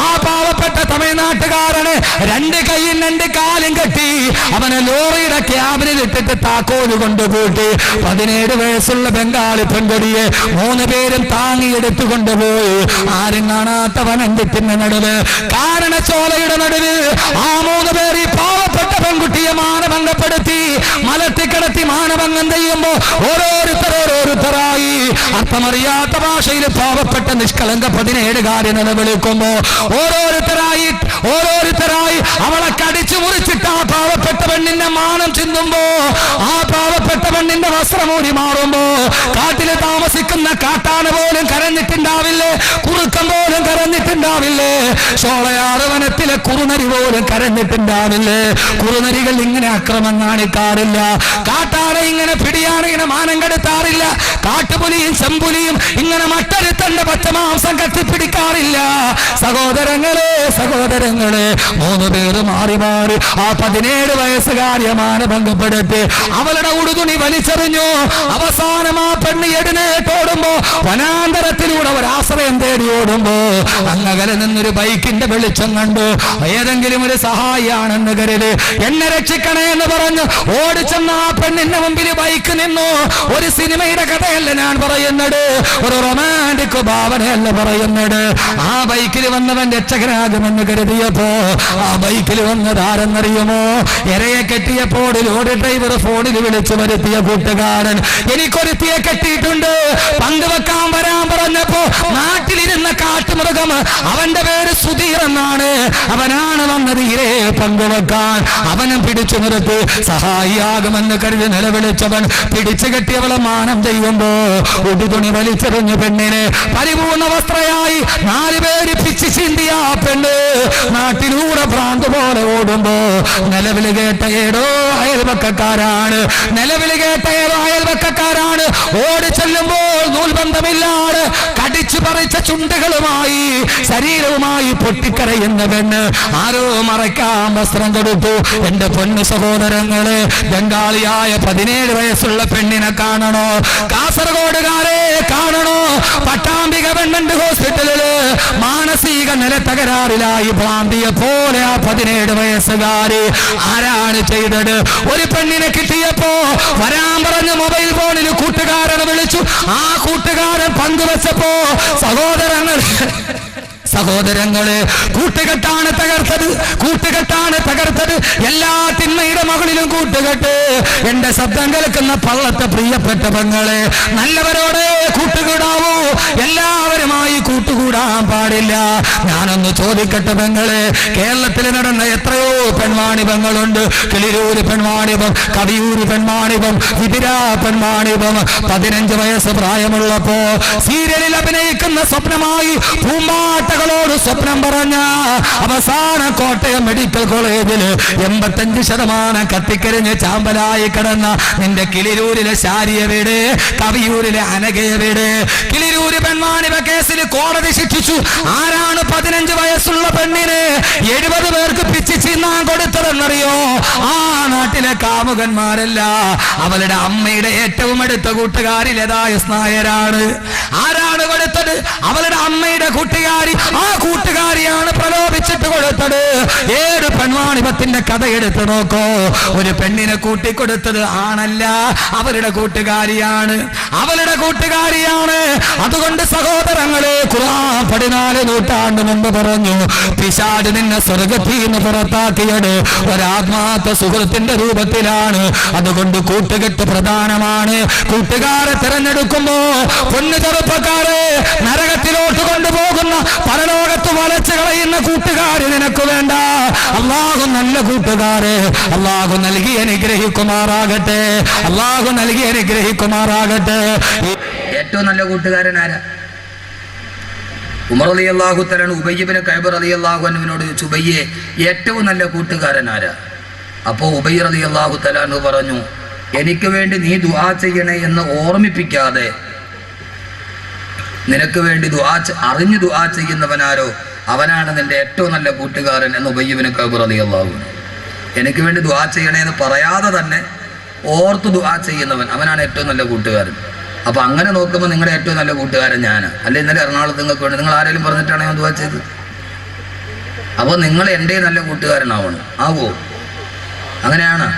ആ പാവപ്പെട്ട തമിഴ്നാട്ടുകാരന് 2 കൈയും 2 കാലും കെട്ടി അവനെ ലോറിയുടെ ക്യാബിനിൽ ഇട്ടിട്ട് താക്കോല് കൊണ്ടുകൂട്ടി. 17 വയസ്സുള്ള ബംഗാളി പെൺകൊടിയെ 3 പേരും താങ്ങിയെടുത്തു കൊണ്ടുപോയി. ആരും കാണാത്ത വനത്തിന്റെ നടുവ്, കാരണച്ചോലയുടെ നടുവ് ആ 3 പേർ ഈ പാവപ്പെട്ട പെൺകുട്ടിയെ മാനഭംഗപ്പെടുത്തി മലത്തിക്കിടത്തി മാനഭംഗം ചെയ്യുമ്പോ ഓരോരുത്തരായി അർത്ഥമറിയാത്ത ഭാഷയിൽ പാവപ്പെട്ട നിഷ്കളങ്ക 17 നിലവിളിക്കുമ്പോ ഓരോരുത്തരായി അവളെ കടിച്ചു മുറിച്ചിട്ട് ആ പാവപ്പെട്ട പെണ്ണിന്റെ മാനം ചിന്തുമ്പോ, ആ പാവപ്പെട്ട പെണ്ണിന്റെ വസ്ത്രമൂരി മാറുമ്പോ കാട്ടില് താമസിക്കുന്ന കാട്ടാന പോലും കരഞ്ഞിട്ടുണ്ടാവില്ലേ, കുറുക്കം പോലും കരഞ്ഞിട്ടുണ്ടാവില്ലേ, ഷോളയാറ് വനത്തിലെ കുറുനരി പോലും കരഞ്ഞിട്ടുണ്ടാവില്ലേ. കുറുനരികൾ ഇങ്ങനെ അക്രമം കാണിക്കാറില്ല, കാട്ടാന ഇങ്ങനെ പിടിയാണ് ഇങ്ങനെ മാനം കെടുത്താറില്ല, കാട്ടുപുലിയും ചെമ്പുലിയും ഇങ്ങനെ മട്ടരുത്തന്റെ പച്ചമാംസം കത്തിപ്പിടിക്കാറില്ല. സഹോദരങ്ങളെ 3 പേര് മാറി മാറി ആ 17 വയസ്സുകാരിയെ മാനഭംഗപ്പെടുത്തി അവളുടെ ഉടുതുണി വലിച്ചെറിഞ്ഞു. അവസാനം ആ പെണ്ണ് എഴുന്നേറ്റോടുമ്പോ വനാന്തരത്തിലൂടെ ഒരാശ്രയം തേടി ഓടുമ്പോ അങ്ങകലെ നിന്നൊരു ബൈക്കിന്റെ വെളിച്ചം കണ്ടു. ഏതെങ്കിലും ഒരു സഹായിയാണെന്ന് കരുതി എന്നെ രക്ഷിക്കണേ എന്ന് പറഞ്ഞു ഓടിച്ചെന്ന ആ പെണ്ണിന്റെ മുമ്പിൽ ബൈക്ക് നിന്നു. ഒരു സിനിമയുടെ കഥയല്ല ഞാൻ പറയുന്നത്, ഒരു റൊമാൻറ്റിക് ഭാവനയല്ല പറയുന്നത്. ആ ബൈക്കിൽ വന്നവൻ രക്ഷകനാകുമെന്ന് കരുതിയപ്പോ ആ ബൈക്കിൽ വന്നതാരെന്നറിയുമോ? ഇരയെ കെട്ടിയപ്പോൾ ലോറി ഡ്രൈവർ ഫോണിൽ വിളിച്ചു വരുത്തിയ കൂട്ടുകാരൻ. എനിക്കൊരുത്തിയെ കെട്ടിയിട്ടുണ്ട്, പങ്കുവെക്കാൻ വരാൻ പറഞ്ഞപ്പോ നാട്ടിലിരുന്ന കാട്ടുമൃഗം, അവന്റെ പേര് സുധീർ എന്നാണ്, അവനാണ് വന്നത് ഇരയെ പങ്കുവെക്കാൻ. അവനും പിടിച്ചു നിർത്തി സഹായിയാകുമെന്ന് കരുതി നിലവിളിച്ചവൻ പിടിച്ചു കെട്ടിയവളെ മാനം ചെയ്യുമ്പോ ഉടുതുണി വലിച്ചെറിഞ്ഞു പെണ്ണിനെ പരിപൂർണ വസ്ത്രയായി 4 പേര് പിച്ചു ചിന്തിയ പെണ്ണ് നാട്ടിലൂടെ ഭ്രാന്ത് പോലെ ഓടുമ്പോ നിലവിൽ കേട്ട ഏതോ അയൽവക്കക്കാരാണ് ഓടി ചെല്ലുമ്പോൾ നൂൽബന്ധമില്ലാതെ കടിച്ചു പറിച്ച ചുണ്ടുകളുമായി ശരീരവുമായി പൊട്ടിക്കരയുന്ന പെണ്ണ് ആരോ മറയ്ക്കാൻ വസ്ത്രം കൊടുത്തു. എന്റെ പൊന്നു സഹോദരങ്ങളെ, ബംഗാളിയായ 17 വയസ്സുള്ള പെണ്ണിനെ കാണണോ? കാസർഗോഡുകാരെ കാണണോ? പട്ടാമ്പിക ഗവൺമെന്റ് ഹോസ്പിറ്റലില് മാനസിക നില തകരാറിലായി ഭ്രാന്തിയെ പോലെ ആ 17 വയസ്സുകാരി. ആരാണ് ചെയ്തത്? ഒരു പെണ്ണിനെ കിട്ടിയപ്പോ വരാൻ പറഞ്ഞ മൊബൈൽ ഫോണിൽ കൂട്ടുകാരനെ വിളിച്ചു. ആ കൂട്ടുകാരൻ പങ്കുവെച്ചപ്പോ സഹോദരങ്ങളെ കൂട്ടുകെട്ടാണ് തകർത്തത്. എല്ലാ തിന്മയുടെ മകളിലും കൂട്ടുകെട്ട്. എന്റെ ശബ്ദം കേൾക്കുന്ന പള്ളത്തെ പ്രിയപ്പെട്ട പെങ്ങളെ, നല്ലവരോടെ കൂട്ടുകൂടാവൂ, എല്ലാവരുമായി കൂട്ടുകൂടാൻ പാടില്ല. ഞാനൊന്ന് ചോദിക്കട്ടെ പെങ്ങളെ, കേരളത്തിൽ നടന്ന എത്രയോ പെൺവാണിഭങ്ങളുണ്ട്. കിളിരൂര് പെൺവാണിഭം, കവിയൂര് പെൺവാണിഭം, വിതിര പെൺവാണിഭം. 15 വയസ്സ് പ്രായമുള്ളപ്പോ സീരിയലിൽ അഭിനയിക്കുന്ന സ്വപ്നമായി പൂമ്പാട്ടകളോട് സ്വപ്നം പറഞ്ഞ അവസാന കോട്ടയം മെഡിക്കൽ കോളേജിൽ 85% കത്തിക്കരിഞ്ഞ് ചാമ്പലായി കിടന്ന നിന്റെ കിളിരൂരിലെ ശാരിയ വീട്, കവിയൂരിലെ അനഘയ വീട്. കിളിരൂര് പെൺവാണിഭ കേസിൽ കോടതി ശിക്ഷിച്ചു. ആരാണ് 15 വയസ്സുള്ള പെണ്ണിന് 70 പേർക്ക് പിച്ച് ചിന്നാൻ കൊടുത്തതെന്നറിയോ? ആ നാട്ടിലെ കാമുകന്മാരല്ല, അവളുടെ അമ്മയുടെ ഏറ്റവും അടുത്ത കൂട്ടുകാരി ലതാ എസ് നായരാണ്. ആരാണ് കൊടുത്തത്? അവളുടെ അമ്മയുടെ കൂട്ടുകാരി, ആ കൂട്ടുകാരിയാണ് പ്രലോഭിച്ചിട്ട് കൊടുത്തത്. ഏത് പെൺവാണിഭത്തിന്റെ കഥ എടുത്തു നോക്കോ, ഒരു പെണ്ണിനെ കൂട്ടിക്കൊടുത്തത് ആണല്ല, അവരുടെ കൂട്ടുകാരിയാണ്, അവളുടെ കൂട്ടുകാരിയാണ്. അതുകൊണ്ട് സഹോദരങ്ങളെ, ഖുർആൻ 14 നൂറ്റാണ്ട് മുമ്പ് പറഞ്ഞു, പിശാച് നിന്നെ സ്വർഗ്ഗത്തിൽ നിന്ന് പുറത്താക്കിയത് ഒരാത്മാർത്ഥ സുഹൃത്തിന്റെ രൂപത്തിലാണ്. അതുകൊണ്ട് കൂട്ടുകെട്ട് പ്രധാനമാണ്. കൂട്ടുകാരെ തിരഞ്ഞെടുക്കുമ്പോ പൊന്നു ചെറുപ്പക്കാരെ, നരകത്തിലോട്ട് കൊണ്ടുപോകുന്ന പരലോകത്ത് വലച്ചു കളയുന്ന കൂട്ടുകാര് നിനക്ക് വേണ്ട. അല്ലാഹു നല്ല കൂട്ടുകാരെ അല്ലാഹു നൽകി അനുഗ്രഹിക്കുമാറാകട്ടെ, അല്ലാഹു നൽകി അനുഗ്രഹിക്കുമാറാകട്ടെ. ഏറ്റവും നല്ല കൂട്ടുകാരൻ ആരാ? ഉമർ റളിയല്ലാഹു തആല ഉബയ്യ് ഇബ്നു കഅബ് റളിയല്ലാഹു അൻഹുവിനോട് ചോദിച്ചു, ഉബയ്യെ ഏറ്റവും നല്ല കൂട്ടുകാരൻ ആരാ? അപ്പോൾ ഉബയ്യ് റളിയല്ലാഹു തആല പറഞ്ഞു, എനിക്ക് വേണ്ടി നീ ദുആ ചെയ്യണേ എന്ന് ഓർമ്മിപ്പിക്കാതെ നിനക്ക് വേണ്ടി അറിഞ്ഞു ദുആ ചെയ്യുന്നവനാരോ അവനാണ് നിന്റെ ഏറ്റവും നല്ല കൂട്ടുകാരൻ എന്ന് ഉബയ്യ് ഇബ്നു കഅബ് റളിയല്ലാഹു അൻഹു. എനിക്ക് വേണ്ടി ദുആ ചെയ്യണേ എന്ന് പറയാതെ തന്നെ ഓർത്ത് ദുആ ചെയ്യുന്നവൻ, അവനാണ് ഏറ്റവും നല്ല കൂട്ടുകാരൻ. അപ്പൊ അങ്ങനെ നോക്കുമ്പോൾ നിങ്ങളുടെ ഏറ്റവും നല്ല കൂട്ടുകാരൻ ഞാനാണ്. അല്ലെ ഇന്നലെ എറണാകുളത്ത് നിങ്ങൾക്ക് വേണ്ടി നിങ്ങൾ ആരെങ്കിലും പറഞ്ഞിട്ടാണ് ഞാൻ ദുആ ചെയ്തത്? അപ്പോൾ നിങ്ങൾ എൻ്റെ നല്ല കൂട്ടുകാരനാവണം. ആവോ? അങ്ങനെയാണ്.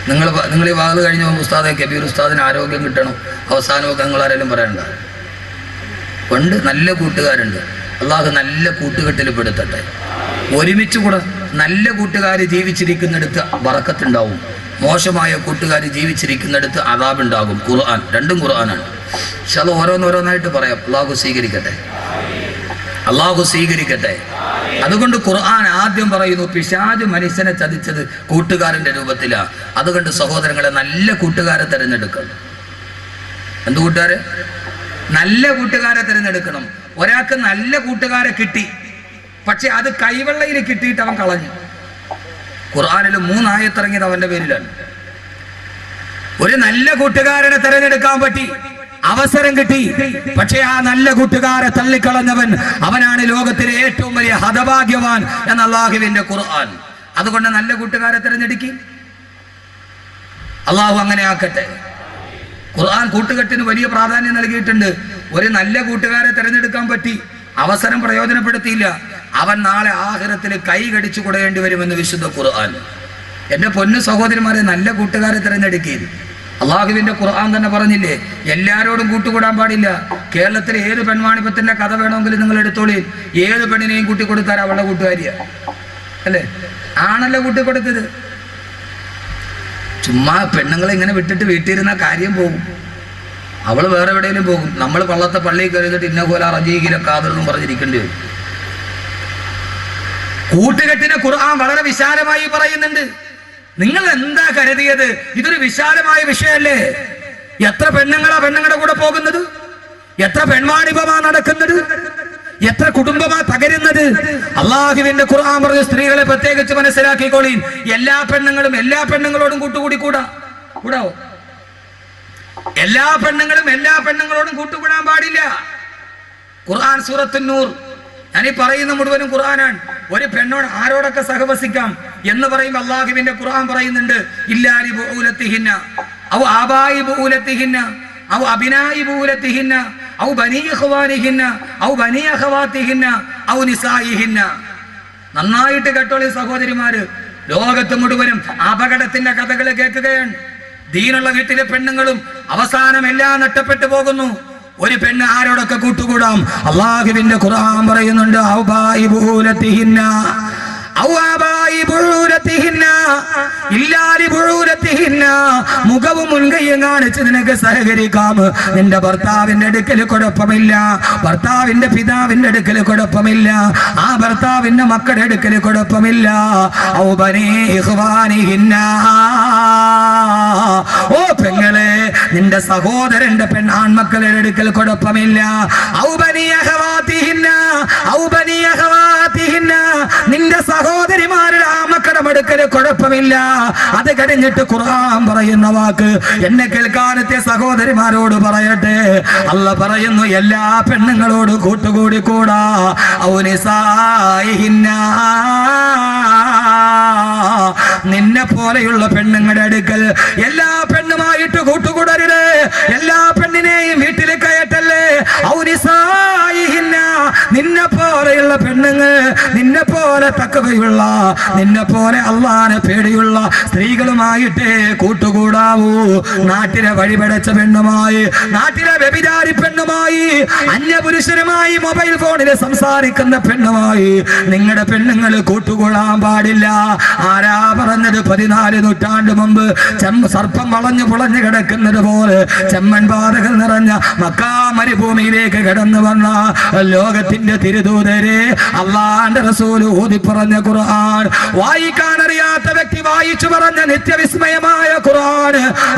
നിങ്ങൾ ഈ വാത് കഴിഞ്ഞ ഉസ്താദെ കബീർ ഉസ്താദിന് ആരോഗ്യം കിട്ടണം, അവസാനമൊക്കെ നിങ്ങൾ ആരെങ്കിലും പറയണ്ട. പണ്ട് നല്ല കൂട്ടുകാരുണ്ട്. അള്ളാഹു നല്ല കൂട്ടുകെട്ടിൽ പെടുത്തട്ടെ. ഒരുമിച്ച് കൂടെ നല്ല കൂട്ടുകാർ ജീവിച്ചിരിക്കുന്നിടത്ത് ബറക്കത്തുണ്ടാവും, മോശമായ കൂട്ടുകാർ ജീവിച്ചിരിക്കുന്നിടത്ത് അദാബുണ്ടാകും. ഖുർആൻ, രണ്ടും ഖുർആനാണ്. പക്ഷെ അത് ഓരോന്നോരോന്നായിട്ട് പറയാം. അള്ളാഹു സ്വീകരിക്കട്ടെ, അള്ളാഹു സ്വീകരിക്കട്ടെ. അതുകൊണ്ട് ഖുർആൻ ആദ്യം പറയുന്നു, പിശാച് മനുഷ്യനെ ചതിച്ചത് കൂട്ടുകാരന്റെ രൂപത്തിലാണ്. അതുകൊണ്ട് സഹോദരങ്ങളെ, നല്ല കൂട്ടുകാരെ തിരഞ്ഞെടുക്കണം. എന്ത് കൂട്ടുകാരെ? നല്ല കൂട്ടുകാരെ തിരഞ്ഞെടുക്കണം. ഒരാൾക്ക് നല്ല കൂട്ടുകാരെ കിട്ടി, പക്ഷെ അത് കൈവെള്ളയിൽ കിട്ടിയിട്ട് അവൻ കളഞ്ഞു. ഖുർആനിൽ 3 ആയത്തിറങ്ങിയത് അവന്റെ പേരിലാണ്. ഒരു നല്ല കൂട്ടുകാരനെ തിരഞ്ഞെടുക്കാൻ പറ്റി, അവസരം കിട്ടി, പക്ഷെ ആ നല്ല കൂട്ടുകാരെ തള്ളിക്കളഞ്ഞവൻ അവനാണ് ലോകത്തിലെ ഏറ്റവും വലിയ ഹതഭാഗ്യവാൻ എന്ന അല്ലാഹുവിന്റെ ഖുർആൻ. അതുകൊണ്ട് നല്ല കൂട്ടുകാരെ തിരഞ്ഞെടുക്കി. അള്ളാഹു അങ്ങനെ ആക്കട്ടെ. ഖുർആൻ കൂട്ടുകെട്ടിന് വലിയ പ്രാധാന്യം നൽകിയിട്ടുണ്ട്. ഒരു നല്ല കൂട്ടുകാരെ തിരഞ്ഞെടുക്കാൻ പറ്റി, അവസരം പ്രയോജനപ്പെടുത്തിയില്ല, അവൻ നാളെ ആഖിറത്തിൽ കൈ കടിച്ചു കൊടുക്കേണ്ടി വരുമെന്ന് വിശുദ്ധ ഖുർആൻ. എന്റെ പൊന്നു സഹോദരിമാരെ, നല്ല കൂട്ടുകാരെ തിരഞ്ഞെടുക്കുക. അള്ളാഹുവിന്റെ ഖുർആൻ തന്നെ പറഞ്ഞില്ലേ, എല്ലാരോടും കൂട്ടുകൂടാൻ പാടില്ല. കേരളത്തിലെ ഏത് പെൺവാണിഭത്തിന്റെ കഥ വേണമെങ്കിലും നിങ്ങൾ എടുത്തോളി, ഏത് പെണ്ണിനെയും കൂട്ടിക്കൊടുത്താൽ അവളുടെ കൂട്ടുകാരിയ അല്ലേ? ആണല്ലോ കൂട്ടിക്കൊടുത്തത്. ചുമ്മാ പെണ്ണുങ്ങളെ ഇങ്ങനെ വിട്ടിട്ട് വീട്ടിലിരുന്ന കാര്യം പോകും. അവള് വേറെ എവിടെയെങ്കിലും പോകും. നമ്മൾ പള്ളത്തെ പള്ളിയിൽ കരുതിട്ട് ഇന്ന പോലെ റജീകിലെ കാതെന്നും പറഞ്ഞിരിക്കേണ്ടി വരും. കൂട്ടുകെട്ടിനെ ഖുർആൻ വളരെ വിശാലമായി പറയുന്നുണ്ട്. നിങ്ങൾ എന്താ കരുതിയത്? ഇതൊരു വിശാലമായ വിഷയമല്ലേ? എത്ര പെണ്ണുങ്ങളുടെ കൂടെ പോകുന്നത്? എത്ര പെൺവാണിഭമാ നടക്കുന്നത്? എത്ര കുടുംബമാ തകരുന്നത്? അള്ളാഹുവിന്റെ ഖുർആൻ പറഞ്ഞ സ്ത്രീകളെ പ്രത്യേകിച്ച് മനസ്സിലാക്കിക്കോളീൻ. എല്ലാ പെണ്ണുങ്ങളോടും കൂടാവോ? എല്ലാ പെണ്ണുങ്ങളോടും കൂട്ടുകൂടാൻ പാടില്ല. ഖുർആൻ സൂറത്തുൻ നൂർ, ഞാനീ പറയുന്ന മുഴുവനും ഖുർആനാണ്. ഒരു പെണ്ണോട് ആരോടൊക്കെ സഹവസിക്കാം എന്ന് പറയുമ്പോൾ അള്ളാഹുവിന്റെ ഖുർആൻ പറയുന്നുണ്ട്, ഇല്ലാലി ബൂലത്തിഹിന്ന ഔ ആബായി ബൂലത്തിഹിന്ന ഔ അബിനായി ബൂലത്തിഹിന്ന ഔ ബനീ ഇഖ്വാനിഹിന്ന ഔ ബനീ അഖവാതിഹിന്ന ഔ നിസായിഹിന്ന. നന്നായിട്ട് കേട്ടോളി സഹോദരിമാര്, ലോകത്ത് മുഴുവനും അപകടത്തിന്റെ കഥകൾ കേൾക്കുകയാണ്. ദീനുള്ള വീട്ടിലെ പെണ്ണുങ്ങളും അവസാനം എല്ലാം നഷ്ടപ്പെട്ടു പോകുന്നു. ഒരു പെണ്ണ് ആരോടൊക്കെ കൂട്ടുകൂടാം? അള്ളാഹുവിന്റെ ഖുർആൻ പറയുന്നുണ്ട്, മുഖവും മുൻകൈയും കാണിച്ച് നിനക്ക് സഹകരിക്കാം. നിന്റെ ഭർത്താവിന്റെ അടുക്കൽ കുഴപ്പമില്ല, ഭർത്താവിന്റെ പിതാവിന്റെ അടുക്കൽ കുഴപ്പമില്ല, ആ ഭർത്താവിന്റെ മക്കളുടെ അടുക്കൽ കുഴപ്പമില്ല. ഓ പെങ്ങളെ, നിന്റെ സഹോദരന്റെ ആൺമക്കളുടെ അടുക്കൽ കുഴപ്പമില്ല. നിന്റെ സഹോദരിമാരുടെ ആ മക്കളുടെ അടുക്കൽ കുഴപ്പമില്ല. അത് കഴിഞ്ഞിട്ട് ഖുർആൻ പറയുന്ന വാക്ക് എന്നെ കേൾക്കാനത്തെ സഹോദരിമാരോട് പറയട്ടെ. അല്ലാഹ് പറയുന്നു, എല്ലാ പെണ്ണുങ്ങളോടും കൂട്ടുകൂടി കൂടാ. നിന്നെ പോലെയുള്ള പെണ്ണുങ്ങളുടെ അടുക്കൽ എല്ലാ പെണ്ണുമായിട്ട് കൂട്ടുകൂടരുത്. എല്ലാ പെണ്ണിനെയും വീട്ടിൽ കയറ്റല്ലേ. പെണ്ണുങ്ങൾ നിന്നെ പോലെ തക്കവയുള്ള, നിന്നെ പോലെ അള്ളാനെ പേടിയുള്ള സ്ത്രീകളുമായിട്ടേ കൂട്ടുകൂടാവൂ. നാട്ടിലെ വഴിപടച്ച പെണ്ണുമായി, നാട്ടിലെ വ്യഭിചാരി പെണ്ണുമായി, അന്യപുരുഷനുമായി മൊബൈൽ ഫോണിൽ സംസാരിക്കുന്ന പെണ്ണുമായി നിങ്ങളുടെ പെണ്ണുങ്ങൾ കൂട്ടുകൂടാൻ പാടില്ല. ആരാ പറഞ്ഞത്? 14 നൂറ്റാണ്ട് മുമ്പ് സർപ്പം വളഞ്ഞു പുളഞ്ഞു കിടക്കുന്നത് പോലെ ചെമ്മൻ പാതകൾ നിറഞ്ഞ മക്കാ മരുഭൂമിയിലേക്ക് കടന്നു വന്ന ലോകത്തിന്റെ തിരുദൂതരെ അള്ളാന്റെ റസൂൽ ഊതി പറഞ്ഞ ഖുർആൻ, വായിക്കാൻ അറിയാത്ത വ്യക്തി വായിച്ചു പറഞ്ഞ നിത്യവിസ്മയമായ ഖുർആൻ,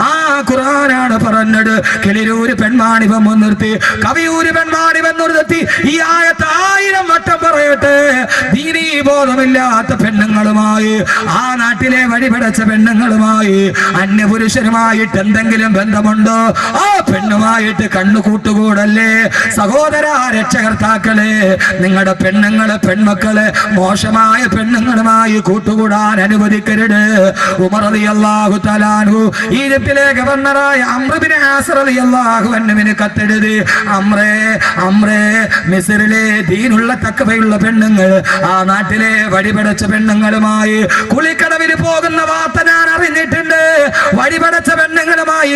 ആ ഖുർആനാണ് പറഞ്ഞത്. കിളിരൂര് പെൺമാണിവം മുൻനിർത്തി, കവിയൂര് പെൺമാണിവം നിർത്തി ഈ ആയത്ത് 1000 വട്ടം പറയട്ടെ. ദീനീ ബോധമില്ലാത്ത പെണ്ണുങ്ങളുമായി, ആ നാട്ടിലെ വഴിപടച്ച പെണ്ണുങ്ങളുമായി, അന്യപുരുഷനുമായിട്ട് എന്തെങ്കിലും ബന്ധമുണ്ടോ? ആ പെണ്ണുമായിട്ട് കണ്ണു കൂട്ടുകൂടല്ലേ. സഹോദര രക്ഷകർത്താക്കളെ, നിങ്ങളുടെ പെണ്ണുങ്ങളെ, പെൺമക്കളെ മോശമായ പെണ്ണുങ്ങളുമായി കൂട്ടുകൂടാൻ അനുവദിക്കരുത്. ഉമർ റളിയല്ലാഹു തആല അൻഹു ഈജിപ്തിലെ ഗവർണറായ അംർ ഇബ്നു ആസ് റളിയല്ലാഹു അൻഹുവിന് കത്തെഴുതി, അംറേ മിസ്രിലെ ദീനുള്ള തഖ്വയുള്ള പെണ്ണുങ്ങൾ, ആ നാട്ടിലെ വഴിപടച്ച പെണ്ണുങ്ങളുമായി കുളിക്കടവിൽ പോകുന്ന വാർത്ത ഞാൻ അറിഞ്ഞിട്ടുണ്ട്. വഴിപടച്ച പെണ്ണുങ്ങളുമായി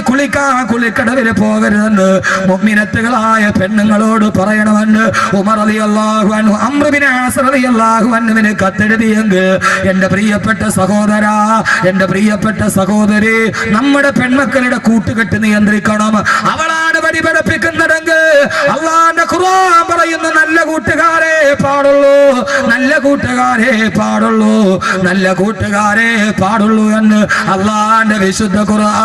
കുളിക്കടവിൽ പോകരുതെന്ന് മുഅ്മിനത്തുകളായ പെണ്ണുങ്ങളോട് പറയണമെന്ന് ഉമർ റളിയല്ലാഹു അൻഹു അംർ ഇബ്നു ആസ് റളിയല്ലാഹു അൻഹുവിന് കത്തെഴുതിയെങ്കിൽ, എന്റെ പ്രിയപ്പെട്ട സഹോദര, എന്റെ പ്രിയപ്പെട്ട സഹോദരി, നമ്മുടെ പെൺമക്കളുടെ കൂട്ടുകെട്ട് നിയന്ത്രിക്കണം. അവളാണ് വഴിപടപ്പിക്കുന്നതെങ്കിൽ അള്ളാന്റെ ഖുർആൻ പറയുന്ന നല്ല കൂട്ടുകാരെ പാടുള്ളൂ, നല്ല കൂട്ടുകാരെ പാടുള്ളൂ, നല്ല കൂട്ടുകാരെ പാടുള്ളൂ എന്ന് അള്ളാന്റെ വിശുദ്ധ ഖുർആൻ.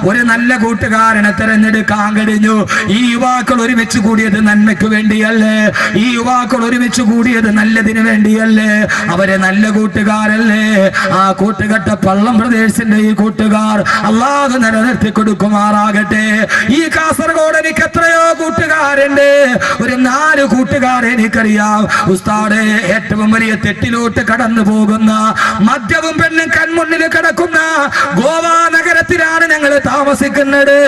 ഒരു നല്ല കൂട്ടുകാരനെ തെരഞ്ഞെടുക്കാൻ കഴിഞ്ഞു. ഈ യുവാക്കൾ ഒരുമിച്ച് കൂടിയത് നന്മയ്ക്ക് വേണ്ടിയല്ലേ? ഈ യുവാക്കൾ ഒരുമിച്ച് കൂടിയത് നല്ലതിന് വേണ്ടിയല്ലേ? അവരെ നല്ല കൂട്ടുകാരല്ലേ? ആ കൂട്ടുകെട്ട പള്ളം പ്രദേശത്തിന്റെ ഈ കൂട്ടുകാർ അള്ളാഹു നിലനിർത്തി കൊടുക്കുമാറാകട്ടെ. ഈ കാസർഗോഡ് എനിക്ക് എത്രയോ കൂട്ടുകാരുണ്ട്. ഒരു 4 കൂട്ടുകാരെ എനിക്കറിയാം. ഉസ്താദേ, ഏറ്റവും വലിയ തെറ്റിലോട്ട് കടന്നു പോകുന്ന, മദ്യവും പെണ്ണും കൺമുന്നിൽ കിടക്കുന്ന ഗോവ നഗരത്തിലാണ് ഞങ്ങൾ താമസിക്കുന്നത്.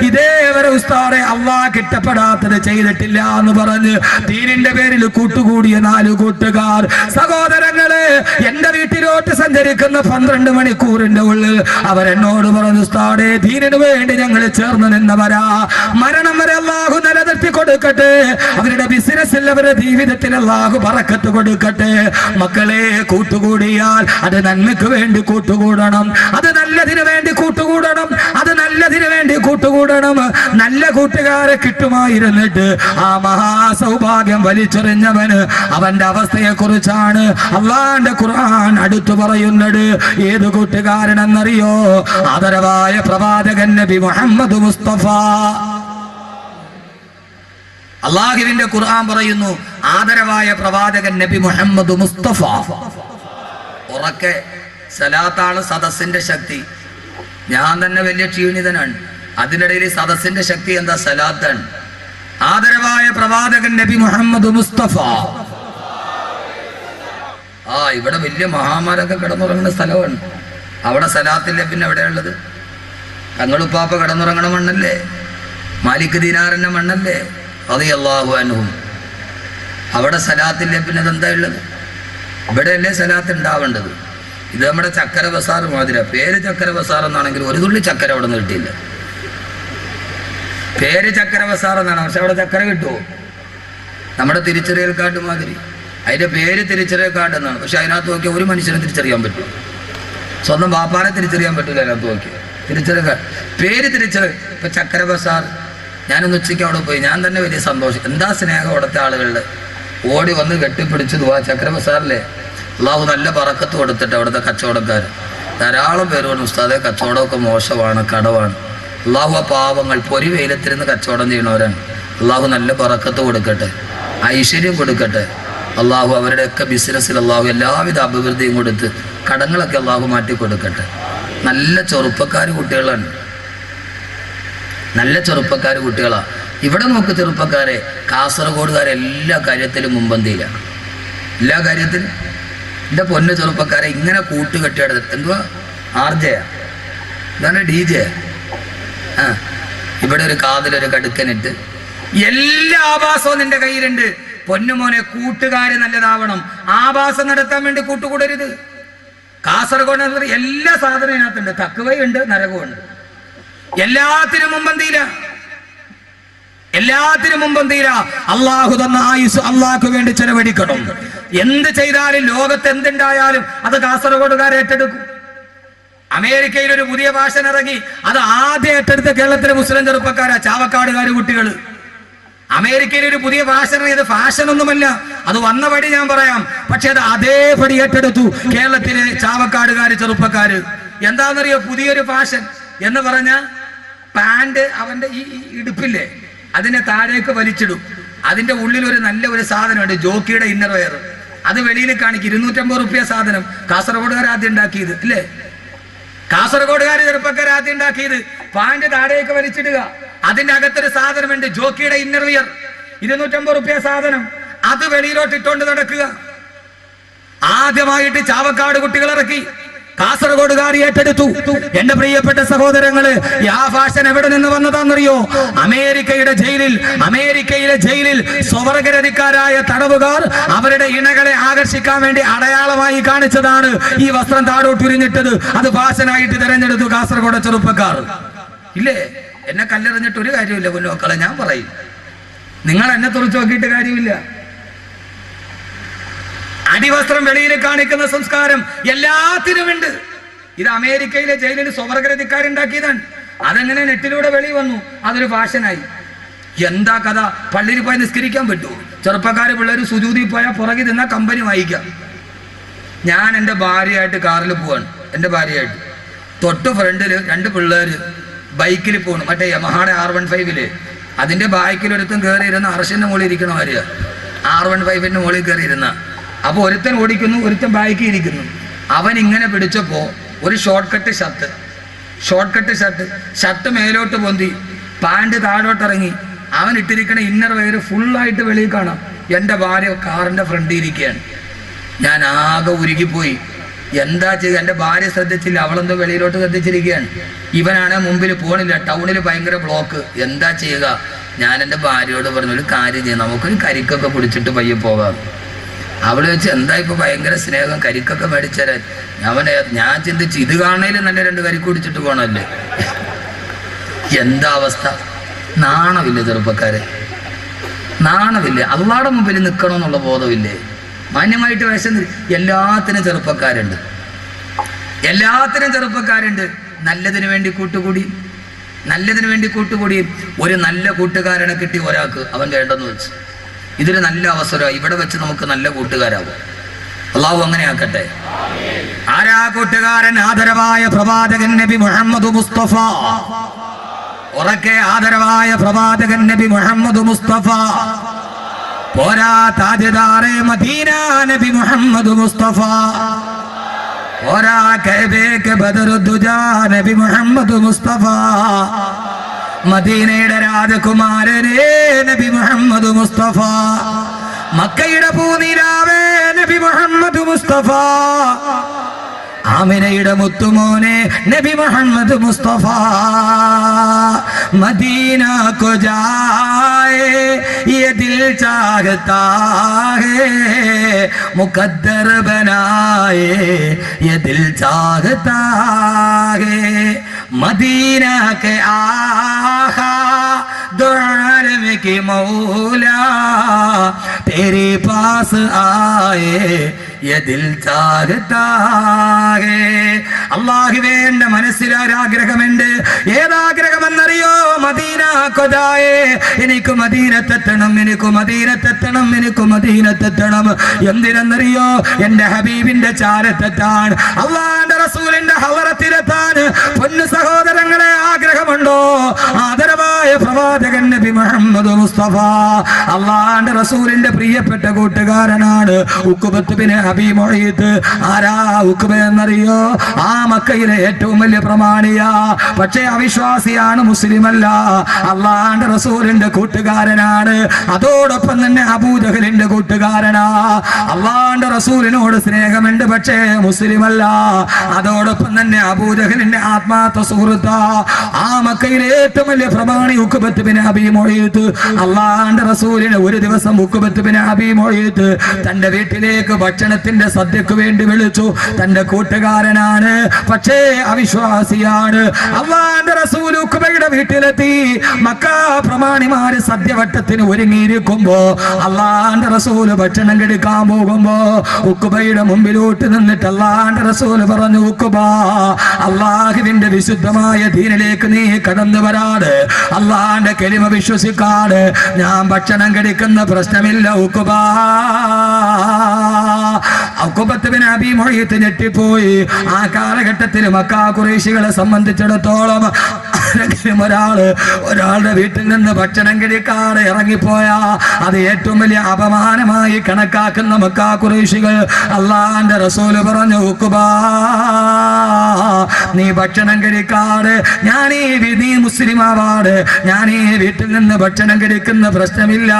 ഇതേവരെ ഉസ്താദേ അള്ളാഹ് കിട്ടപ്പെടാത്തത് ചെയ്തിട്ടില്ല എന്ന് പറഞ്ഞ് ദീനിന്റെ പേരിൽ കൂട്ടുകൂടിയ 4 കൂട്ടുകാർ. സഹോദരങ്ങളെ, എന്റെ വീട്ടിലോട്ട് സഞ്ചരിക്കുന്ന 12 മണിക്കൂറിന്റെ ഉള്ളിൽ അവരെന്നോട് പറഞ്ഞു, ഉസ്താദേ ദീനിനു വേണ്ടി ഞങ്ങൾ ചേർന്ന് നിന്നവരാ. മരണം വരെ അള്ളാഹു നിലനിർത്തി കൊടുക്കട്ടെ. അവരുടെ ബിസിനസ്സിൽ, അവരുടെ ജീവിതത്തിൽ അള്ളാഹു ബറക്കത്ത് കൊടുക്കട്ടെ. മക്കളെ, കൂട്ടുകൂടിയാൽ അത് നന്മയ്ക്ക് വേണ്ടി കൂട്ടുകൂടണം, അത് നല്ലതിനു വേണ്ടി കൂട്ടുകൂടണം, അത് നല്ലതിനു വേണ്ടി കൂട്ടുകൂടണം. നല്ല കൂട്ടുകാരെ കിട്ടുമായിരുന്നിട്ട് ആ മഹാസൗഭാഗ്യം വലിച്ചെറിഞ്ഞവന് അവന്റെ അവസ്ഥയെ കുറിച്ചാണ് അള്ളാന്റെ ഖുർആൻ അടുത്തു പറയുന്നത്. ഏത് കൂട്ടുകാരനെന്നറിയോ? ആദരവായ പ്രവാചകൻ നബി മുഹമ്മദ് മുസ്തഫ. അള്ളാഹുവിന്റെ ഖുർആൻ പറയുന്നു, ആദരവായ പ്രവാചകൻ നബി മുഹമ്മദ് മുസ്തഫ. ഉറക്കെ സലാത്താണ് സദസ്സിന്റെ ശക്തി. ഞാൻ തന്നെ വലിയ ക്ഷീണിതനാണ്. അതിനിടയിൽ സദസ്സിന്റെ ശക്തി എന്താ? സലാത്താണ്. ആദരവായ പ്രവാചകൻ നബി മുഹമ്മദ് മുസ്തഫ. ഇവിടെ വലിയ മഹാമാരൊക്കെ കിടന്നുറങ്ങുന്ന സ്ഥലമാണ്. അവിടെ സലാത്തില്ല. പിന്നെ എവിടെയുള്ളത്? തങ്ങളുപ്പാപ്പ കിടന്നുറങ്ങണ മണ്ണല്ലേ? മാലിക് ദീനാറിന്റെ മണ്ണല്ലേ? റളിയല്ലാഹു അൻഹു. അവിടെ സലാത്തില്ല. പിന്നെ അതെന്താ ഉള്ളത്? ഇവിടെയല്ലേ സലാത്ത് ഉണ്ടാവേണ്ടത്. ഇത് നമ്മുടെ ചക്കര ബസാർ മാതിര. പേര് ചക്കര ബസാർ എന്നാണെങ്കിൽ ഒരു തുള്ളി ചക്കര അവിടെ നിന്ന് കിട്ടിയില്ല. പേര് ചക്കര ബസാർ എന്നാണ്, പക്ഷെ അവിടെ ചക്കര കിട്ടുമോ? നമ്മുടെ തിരിച്ചറിയൽ കാർഡ് മാതിരി. അതിന്റെ പേര് തിരിച്ചറിയൽ കാർഡ് എന്നാണ്, പക്ഷെ അതിനകത്ത് നോക്കിയാൽ ഒരു മനുഷ്യനെ തിരിച്ചറിയാൻ പറ്റും. സ്വന്തം ബാപ്പാനെ തിരിച്ചറിയാൻ പറ്റില്ല. അതിനകത്ത് നോക്കിയാൽ തിരിച്ചറിയൽ കാർഡ്, പേര് തിരിച്ചറിയൽ. ഇപ്പൊ ചക്കര ബസാർ, ഞാനൊന്ന് ഉച്ചയ്ക്ക് അവിടെ പോയി. ഞാൻ തന്നെ വലിയ സന്തോഷം. എന്താ സ്നേഹം അവിടുത്തെ ആളുകളുടെ. ഓടി വന്ന് കെട്ടിപ്പിടിച്ചു ദുആ. ചക്കര ബസാറിലെ അള്ളാഹു നല്ല ബറക്കത്ത് കൊടുത്തിട്ട് അവിടുത്തെ കച്ചവടക്കാർ ധാരാളം പേര് പറഞ്ഞു, ഉസ്താദെ കച്ചവടമൊക്കെ മോശമാണ്, കടവാണ്. അള്ളാഹു ആ പാവങ്ങൾ പൊരി വെയിലത്തിരുന്ന് കച്ചവടം ചെയ്യണവരാണ്. അള്ളാഹു നല്ല ബറക്കത്ത് കൊടുക്കട്ടെ, ഐശ്വര്യം കൊടുക്കട്ടെ. അള്ളാഹു അവരുടെയൊക്കെ ബിസിനസ്സിൽ അള്ളാഹു എല്ലാവിധ അഭിവൃദ്ധിയും കൊടുത്ത് കടങ്ങളൊക്കെ അള്ളാഹു മാറ്റി കൊടുക്കട്ടെ. നല്ല ചെറുപ്പക്കാർ കുട്ടികളാണ്, നല്ല ചെറുപ്പക്കാർ കുട്ടികളാണ്. ഇവിടെ നോക്ക് ചെറുപ്പക്കാരെ, കാസർഗോഡുകാരെ എല്ലാ കാര്യത്തിലും മുമ്പന്തിയിലാണ്. എല്ലാ കാര്യത്തിലും എൻ്റെ പൊന്നു ചെറുപ്പക്കാരെ ഇങ്ങനെ കൂട്ടുകെട്ടിയെടുത്ത് എന്തുവാ ആർജയാ, ഇതാണ് DJ. ഇവിടെ ഒരു കാതിലൊരു കടുക്കനിട്ട് എല്ലാ ആഭാസവും നിന്റെ കയ്യിലുണ്ട്. പൊന്നുമോനെ കൂട്ടുകാര് നല്ലതാവണം. ആഭാസം നടത്താൻ വേണ്ടി കൂട്ടുകൂടരുത്. കാസർഗോഡ് എല്ലാ സാധനവും ഇതിനകത്തുണ്ട്. തക്കുവയുണ്ട്, നരകമുണ്ട്. എല്ലാത്തിനും മുമ്പും തീരാ അള്ളാഹു തന്ന ആയുസ് അള്ളാഹ്ക്ക് വേണ്ടി ചെലവഴിക്കണം. എന്ത് ചെയ്താലും ലോകത്ത് എന്തുണ്ടായാലും അത് കാസർഗോഡുകാരെ ഏറ്റെടുക്കും. അമേരിക്കയിൽ ഒരു പുതിയ ഭാഷ ഇറങ്ങി, അത് ആദ്യം ഏറ്റെടുത്ത കേരളത്തിലെ മുസ്ലിം ചെറുപ്പക്കാരാ, ചാവക്കാടുകാര് കുട്ടികൾ. അമേരിക്കയിൽ ഒരു പുതിയ ഭാഷ ഇറങ്ങിയത് ഫാഷൻ ഒന്നുമല്ല, അത് വന്ന പടി ഞാൻ പറയാം. പക്ഷെ അത് അതേപടി ഏറ്റെടുത്തു കേരളത്തിലെ ചാവക്കാടുകാര് ചെറുപ്പക്കാര്. എന്താണെന്നറിയോ പുതിയൊരു ഫാഷൻ എന്ന് പറഞ്ഞ പാന്റ് അവന്റെ ഈ ഇടുപ്പില്ലേ അതിനെ താഴേക്ക് വലിച്ചിടും. അതിന്റെ ഉള്ളിൽ ഒരു നല്ല ഒരു സാധനമുണ്ട്, ജോക്കിയുടെ ഇന്നർ വെയർ. അത് വെളിയിൽ കാണിക്കും. 250 റുപ്യ സാധനം. കാസർഗോഡുകാർ ആദ്യം ഉണ്ടാക്കിയത് അല്ലേ? കാസർഗോഡുകാർ ചെറുപ്പക്കാർ ആദ്യം ഉണ്ടാക്കിയത് പാന്റ് താഴേക്ക് വലിച്ചിടുക. അതിന്റെ അകത്തൊരു സാധനമുണ്ട്, ജോക്കിയുടെ ഇന്നർ വെയർ. 250 റുപ്യ സാധനം. അത് വെളിയിലോട്ട് ഇട്ടോണ്ട് നടക്കുക. ആദ്യമായിട്ട് ചാവക്കാട് കുട്ടികൾ ഇറക്കി, കാസർഗോഡുകാർ ഏറ്റെടുത്തു. എന്റെ പ്രിയപ്പെട്ട സഹോദരങ്ങള്, ആ ഫാഷൻ എവിടെ നിന്ന് വന്നതാണെന്നറിയോ? അമേരിക്കയിലെ ജയിലിൽ സ്വവർഗരതിക്കാരായ തടവുകാർ അവരുടെ ഇണകളെ ആകർഷിക്കാൻ വേണ്ടി അടയാളമായി കാണിച്ചതാണ് ഈ വസ്ത്രം താഴോട്ടുരിഞ്ഞിട്ടത്. അത് ഫാഷനായിട്ട് തിരഞ്ഞെടുത്തു കാസർഗോഡ് ചെറുപ്പക്കാർ. ഇല്ലേ? എന്നെ കല്ലെറിഞ്ഞിട്ട് ഒരു കാര്യമില്ല കുഞ്ഞുമക്കളെ, ഞാൻ പറയും. നിങ്ങൾ എന്നെ തുറച്ചു നോക്കിയിട്ട് കാര്യമില്ല. അടിവസ്ത്രം വെളിയിൽ കാണിക്കുന്ന സംസ്കാരം എല്ലാത്തിനുമുണ്ട്. ഇത് അമേരിക്കയിലെ ജയിലിൽ സ്വവർഗരതിക്കാരുണ്ടാക്കിയതാണ്. അതെങ്ങനെ നെറ്റിലൂടെ വെളി വന്നു, അതൊരു ഫാഷനായി. എന്താ കഥ? പള്ളിയിൽ പോയി നിസ്കരിക്കാൻ പറ്റുമോ? ചെറുപ്പക്കാര് പിള്ളേർ സുജൂതി പോയാൽ പുറകിൽ നിന്നാ കമ്പനി വായിക്കാം. ഞാൻ എൻ്റെ ഭാര്യയായിട്ട് കാറിൽ പോവാണ്. എൻ്റെ ഭാര്യയായിട്ട് തൊട്ട് ഫ്രണ്ടില് 2 പിള്ളേര് ബൈക്കിൽ പോകണം. മറ്റേ യമഹാടെ R15 അതിന്റെ ബാക്കിലൊരുത്തൻ കയറിയിരുന്ന അർഷിന്റെ മുകളിൽ ഇരിക്കണ ഭാര്യ. R15 മുകളിൽ കയറിയിരുന്ന. അപ്പൊ ഒരുത്തൻ ഓടിക്കുന്നു, ഒരുത്തൻ ബാക്കി ഇരിക്കുന്നു. അവൻ ഇങ്ങനെ പിടിച്ചപ്പോ ഒരു ഷോർട്ട് കട്ട് ഷർട്ട് മേലോട്ട് പൊന്തി, പാന്റ് താഴോട്ടിറങ്ങി. അവൻ ഇട്ടിരിക്കണ ഇന്നർ വെയർ ഫുള്ളായിട്ട് വെളിയിൽ കാണാം. എൻ്റെ ഭാര്യ കാറിന്റെ ഫ്രണ്ടിൽ ഇരിക്കുകയാണ്. ഞാൻ ആകെ ഉരുകിപ്പോയി. എന്താ ചെയ്യുക? എൻ്റെ ഭാര്യ ശ്രദ്ധിച്ചില്ല, അവളെന്തോ വെളിയിലോട്ട് ശ്രദ്ധിച്ചിരിക്കുകയാണ്. ഇവനാണെ മുമ്പിൽ പോണില്ല, ടൗണിൽ ഭയങ്കര ബ്ലോക്ക്. എന്താ ചെയ്യുക? ഞാൻ എൻ്റെ ഭാര്യയോട് പറഞ്ഞു, ഒരു കാര്യം ചെയ്യാം, നമുക്കൊരു കരിക്കൊക്കെ പിടിച്ചിട്ട് പയ്യെ പോകാം. അവള് വെച്ച് എന്താ ഇപ്പൊ ഭയങ്കര സ്നേഹം, കരിക്കൊക്കെ മേടിച്ചേരാൻ. ഞാൻ ചിന്തിച്ച് ഇത് കാണേലും നല്ല 2 കരിക്ക് കുടിച്ചിട്ട് പോകണമല്ലേ. എന്താ അവസ്ഥ? നാണമില്ലേ ചെറുപ്പക്കാരെ? നാണമില്ലേ? അള്ളാടെ മുമ്പിൽ നിൽക്കണമെന്നുള്ള ബോധമില്ലേ? മാന്യമായിട്ട് വേഷം. എല്ലാത്തിനും ചെറുപ്പക്കാരുണ്ട്. നല്ലതിനു വേണ്ടി കൂട്ടുകൂടി ഒരു നല്ല കൂട്ടുകാരനെ കിട്ടി ഒരാൾക്ക്, അവൻ വേണ്ടെന്ന് വെച്ച്. ഇതൊരു നല്ല അവസരമാണ്. ഇവിടെ വെച്ച് നമുക്ക് നല്ല കൂട്ടുകാരാവും. അള്ളാഹു അങ്ങനെ ആക്കട്ടെ. ആരാ കൂട്ടുകാരൻ? ആദരവായ പ്രവാചകൻ നബി മുഹമ്മദ് മുസ്തഫ. ഉറക്കെ ആദരവായ പ്രവാചകൻ നബി മുഹമ്മദ് മുസ്തഫ. പോരാ താജ്ദാറെ മദീന നബി മുഹമ്മദ് മുസ്തഫ. പോരാ കഅബയെ ബദറുദ്ദുജാ നബി മുഹമ്മദ് മുസ്തഫ. മദീനയുടെ രാജകുമാരനേ നബി മുഹമ്മദ് മുസ്തഫ. മക്കയുടെ പൂനിലാവേ നബി മുഹമ്മദ് മുസ്തഫ. ആമിനയുടെ മുത്തുമോനെ നബി മുഹമ്മദ് മുസ്തഫ. മദീന को जाए ये दिल चाहता है, मुकद्दर बनाए ये दिल चाहता है. मदीना के आहा दो आलम के मौला तेरे पास आए ये दिल चाहता है. അല്ലാഹുവേ, എന്റെ മനസ്സിലൊരാഗ്രഹമുണ്ട്. ഏതാഗ്രഹമെന്നറിയോ? മദീന കൊതായേ, എനിക്ക് മദീനത്തെത്തണം. എന്തിനെന്നറിയോ? എന്റെ ഹബീബിന്റെ ചാരത്തെത്താൻ, അല്ലാഹുവിന്റെ റസൂലിന്റെ ഹളറത്തിലെത്താൻ. പൊന്നു സഹോദരങ്ങളെ, ആഗ്രഹമുണ്ടോ? ആദരവായ പ്രവാചകൻ നബി മുഹമ്മദ് മുസ്തഫ. അല്ലാഹുവിന്റെ റസൂലിന്റെ പ്രിയപ്പെട്ട കൂട്ടുകാരനാണ് ഉഖബത്ത് ബിൻ അബീ മുഈത്ത്. ആരാ ഉഖബ എന്നറിയോ? ആ മക്കയിലെ ഏറ്റവും വലിയ പ്രമാണിയാ. പക്ഷേ അവിശ്വാസിയാണ്, മുസ്ലിമല്ല. അല്ലാഹുവിന്റെ റസൂലിന്റെ കൂട്ടുകാരനാണ്. അതോടൊപ്പം തന്നെ അബൂജഹലിന്റെ കൂട്ടുകാരനാ. അല്ലാഹുവിന്റെ റസൂലിനോട് സ്നേഹമുണ്ട്, പക്ഷേ മുസ്ലിമല്ല. അതോടൊപ്പം തന്നെ അബൂജഹലിന്റെ ആത്മാർത്ഥ സുഹൃത്താ. ആ മക്കയിലെ ഏറ്റവും വലിയ പ്രമാണി ഉഖബ ഉഖബത്ത് ബിൻ അബീ മുഈത്ത്. അള്ളാഹുവിന്റെ റസൂലിനെ ഒരു ദിവസം ഉഖബത്ത് ബിൻ അബീ മുഈത്ത് തന്റെ വീട്ടിലേക്ക് ഭക്ഷണത്തിന്റെ സദ്യക്ക് വേണ്ടി വിളിച്ചു. തന്റെ കൂട്ടുകാരനാണ്, പക്ഷേ അവിശ്വാസിയാണ്. അള്ളാഹുവിന്റെ റസൂൽ ഉഖബയുടെ വീട്ടിലെത്തി. മക്ക പ്രമാണിമാര് സദ്യവട്ടത്തിന് ഒരുങ്ങിയിരിക്കുമ്പോ അള്ളാഹുവിന്റെ റസൂൽ ഭക്ഷണം കഴിക്കാൻ പോകുമ്പോ ഉഖബയുടെ മുമ്പിലോട്ട് നിന്നിട്ട് അള്ളാഹുവിന്റെ റസൂൽ പറഞ്ഞു, ഉഖബ, അള്ളാഹുവിന്റെ വിശുദ്ധമായ ദീനിലേക്ക് നീ കടന്നു വരാട്, അള്ളാഹുവിന്റെ കലിമ വിശ്വസിക്കാട്, ഞാൻ ഭക്ഷണം കഴിക്കുന്ന പ്രശ്നമില്ല ഉഖബ. ഉഖബത്ത് ബിൻ അബീ മുഈത്ത് ഞെട്ടിപ്പോയി. ആ കാലഘട്ടത്തിൽ മക്ക ഖുറൈശികളെ സംബന്ധിച്ചിടത്തോളം ഒരാളുടെ വീട്ടിൽ നിന്ന് ഭക്ഷണം കഴിക്കാതെ ഇറങ്ങിപ്പോയാ അത് ഏറ്റവും വലിയ അപമാനമായി കണക്കാക്കുന്ന മക്ക ഖുറൈശികൾ. അള്ളാഹുവിന്റെ റസൂൽ പറഞ്ഞു, ഉഖബ, നീ ഭക്ഷണം കഴിക്കാതെ നീ മുസ്ലിം ആവാട്, ഞാൻ ഈ വീട്ടിൽ നിന്ന് ഭക്ഷണം കഴിക്കുന്ന പ്രശ്നമില്ല.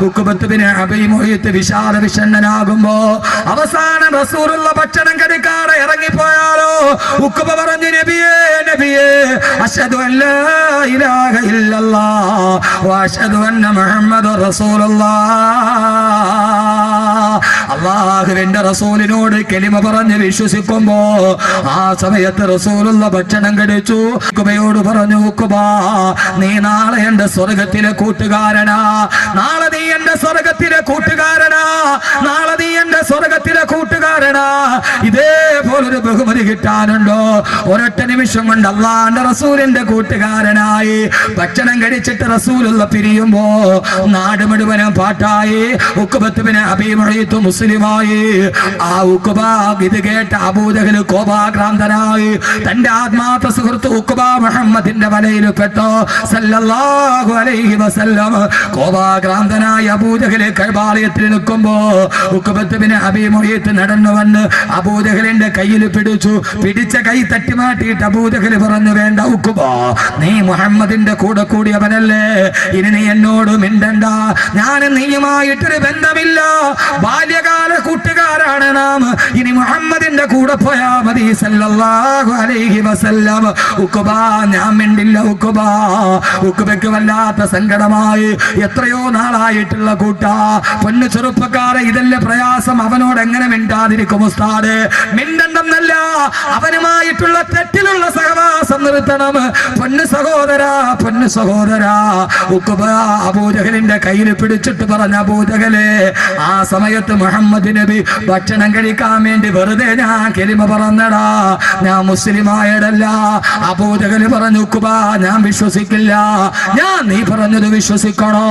ഉഖബത്ത് ബിൻ അബീ മുഈത്ത് വിശാല വിഷണ്ണനാകുമ്പോ അവസാനം റസൂലുള്ള ഭക്ഷണം കഴിക്കാതെ ഇറങ്ങിപ്പോയാലോ ഉഖബ പറഞ്ഞു, നബിയേ നബിയേ, അശ്ഹദു അൻ ലാ ഇലാഹ ഇല്ലല്ലാഹ് വ അശ്ഹദു അന്ന മുഹമ്മദുർ റസൂലുള്ളാഹ്. അല്ലാഹുവിന്റെ റസൂലിനോട് കലിമ പറഞ്ഞ് വിശ്വസിക്കുമ്പോ ആ സമയത്ത് റസൂലുള്ള ഭക്ഷണം കഴിച്ചു. ഉഖബയോട് പറഞ്ഞു, ഉഖബ, നീ നാളെ എന്റെ സ്വർഗത്തിലെ കൂട്ടുകാരനാ, നാളെ നീ എന്റെ സ്വർഗത്തിലെ കൂട്ടുകാരനാ, നാളെ നീ എന്റെ സ്വർഗത്തിലെ കൂട്ടുകാരനാ. ഇതേപോലൊരു ബഹുമതി കിട്ടാനുണ്ടോ? ഒരൊറ്റ നിമിഷം കൊണ്ട് അള്ളാഹുവിന്റെ റസൂലിന്റെ കൂട്ടുകാരനായി ഭക്ഷണം കഴിച്ചിട്ട് റസൂലുള്ള പിരിയുമ്പോ നാട് മുഴുവനും പാട്ടായി. ഉഖബത്ത് ബിൻ അബീ മുഈത്ത് മുസ്ലിമായി. ആ ഉഖബ ഇത് കേട്ട അബൂജഹൽ കോപാക്രാന്തനായി. തന്റെ ആത്മാർത്ഥ സുഹൃത്ത് ഉഖബ മുഹമ്മദിന്റെ വലയിൽ പെട്ടോ സല്ലല്ലാഹു അലൈഹി വസല്ലം. കോപാക്രാന്തനായ അബൂജഹൽ കഅബാലയത്തിൽ നിൽക്കുമ്പോ ഉഖബത്ത് ബിൻ അബീ മുഈത്ത് നടന്നു വന്ന് അബൂജഹലിന്റെ കയ്യിൽ പിടിച്ച കൈ തട്ടി മാറ്റിയിട്ട് അബൂജഹൽ പറഞ്ഞു, വേണ്ട ഉഖബ, നീ മുഹമ്മദിന്റെ കൂടെ കൂടിയവനല്ലേ, ഇനി നീ എന്നോട് മിണ്ടണ്ട, ഞാൻ നീയുമായിട്ടൊരു ബന്ധമില്ല, ബാല്യകാല കൂട്ടുകാരാണ് നാം, ഇനി മുഹമ്മദിന്റെ കൂടെ പോയാ മതി സല്ലല്ലാഹു അലൈഹി വസല്ലം. ഉഖബ, ഞാൻ മിണ്ടില്ല ഉഖബ. ഉഖബയ്ക്ക് വല്ലാത്ത സങ്കടമായി. എത്രയോ നാളായിട്ടുള്ള കൂട്ടാ, പൊന്നു ചെറുപ്പക്കാരെ, ഇതല്ലേ പ്രയാസം, അവനോട് എങ്ങനെ മിണ്ടാതിരിക്കും ഉസ്താദ്? മിണ്ടണ്ടെന്നല്ല, അവനുമായിട്ടുള്ള തെറ്റിലുള്ള സഹവാസം നിർത്തണം. പൊന്നു സഹോദരാ, പൊന്നു സഹോദരാ. ഉഖബ അബൂജഹലിന്റെ കയ്യിൽ പിടിച്ചിട്ട് പറഞ്ഞ, അബൂജഹലെ, ആ സമയത്ത് മുഹമ്മദ് നബി ഭക്ഷണം കഴിക്കാൻ വേണ്ടി വെറുതെ ഞാൻ കലിമ പറഞ്ഞടാ, ഞാൻ മുസ്ലിമായടല്ല. അബൂജഹൽ പറഞ്ഞു, ഉഖബ, ഞാൻ വിശ്വസിക്കില്ല, ഞാൻ നീ പറഞ്ഞത് വിശ്വസിക്കണോ?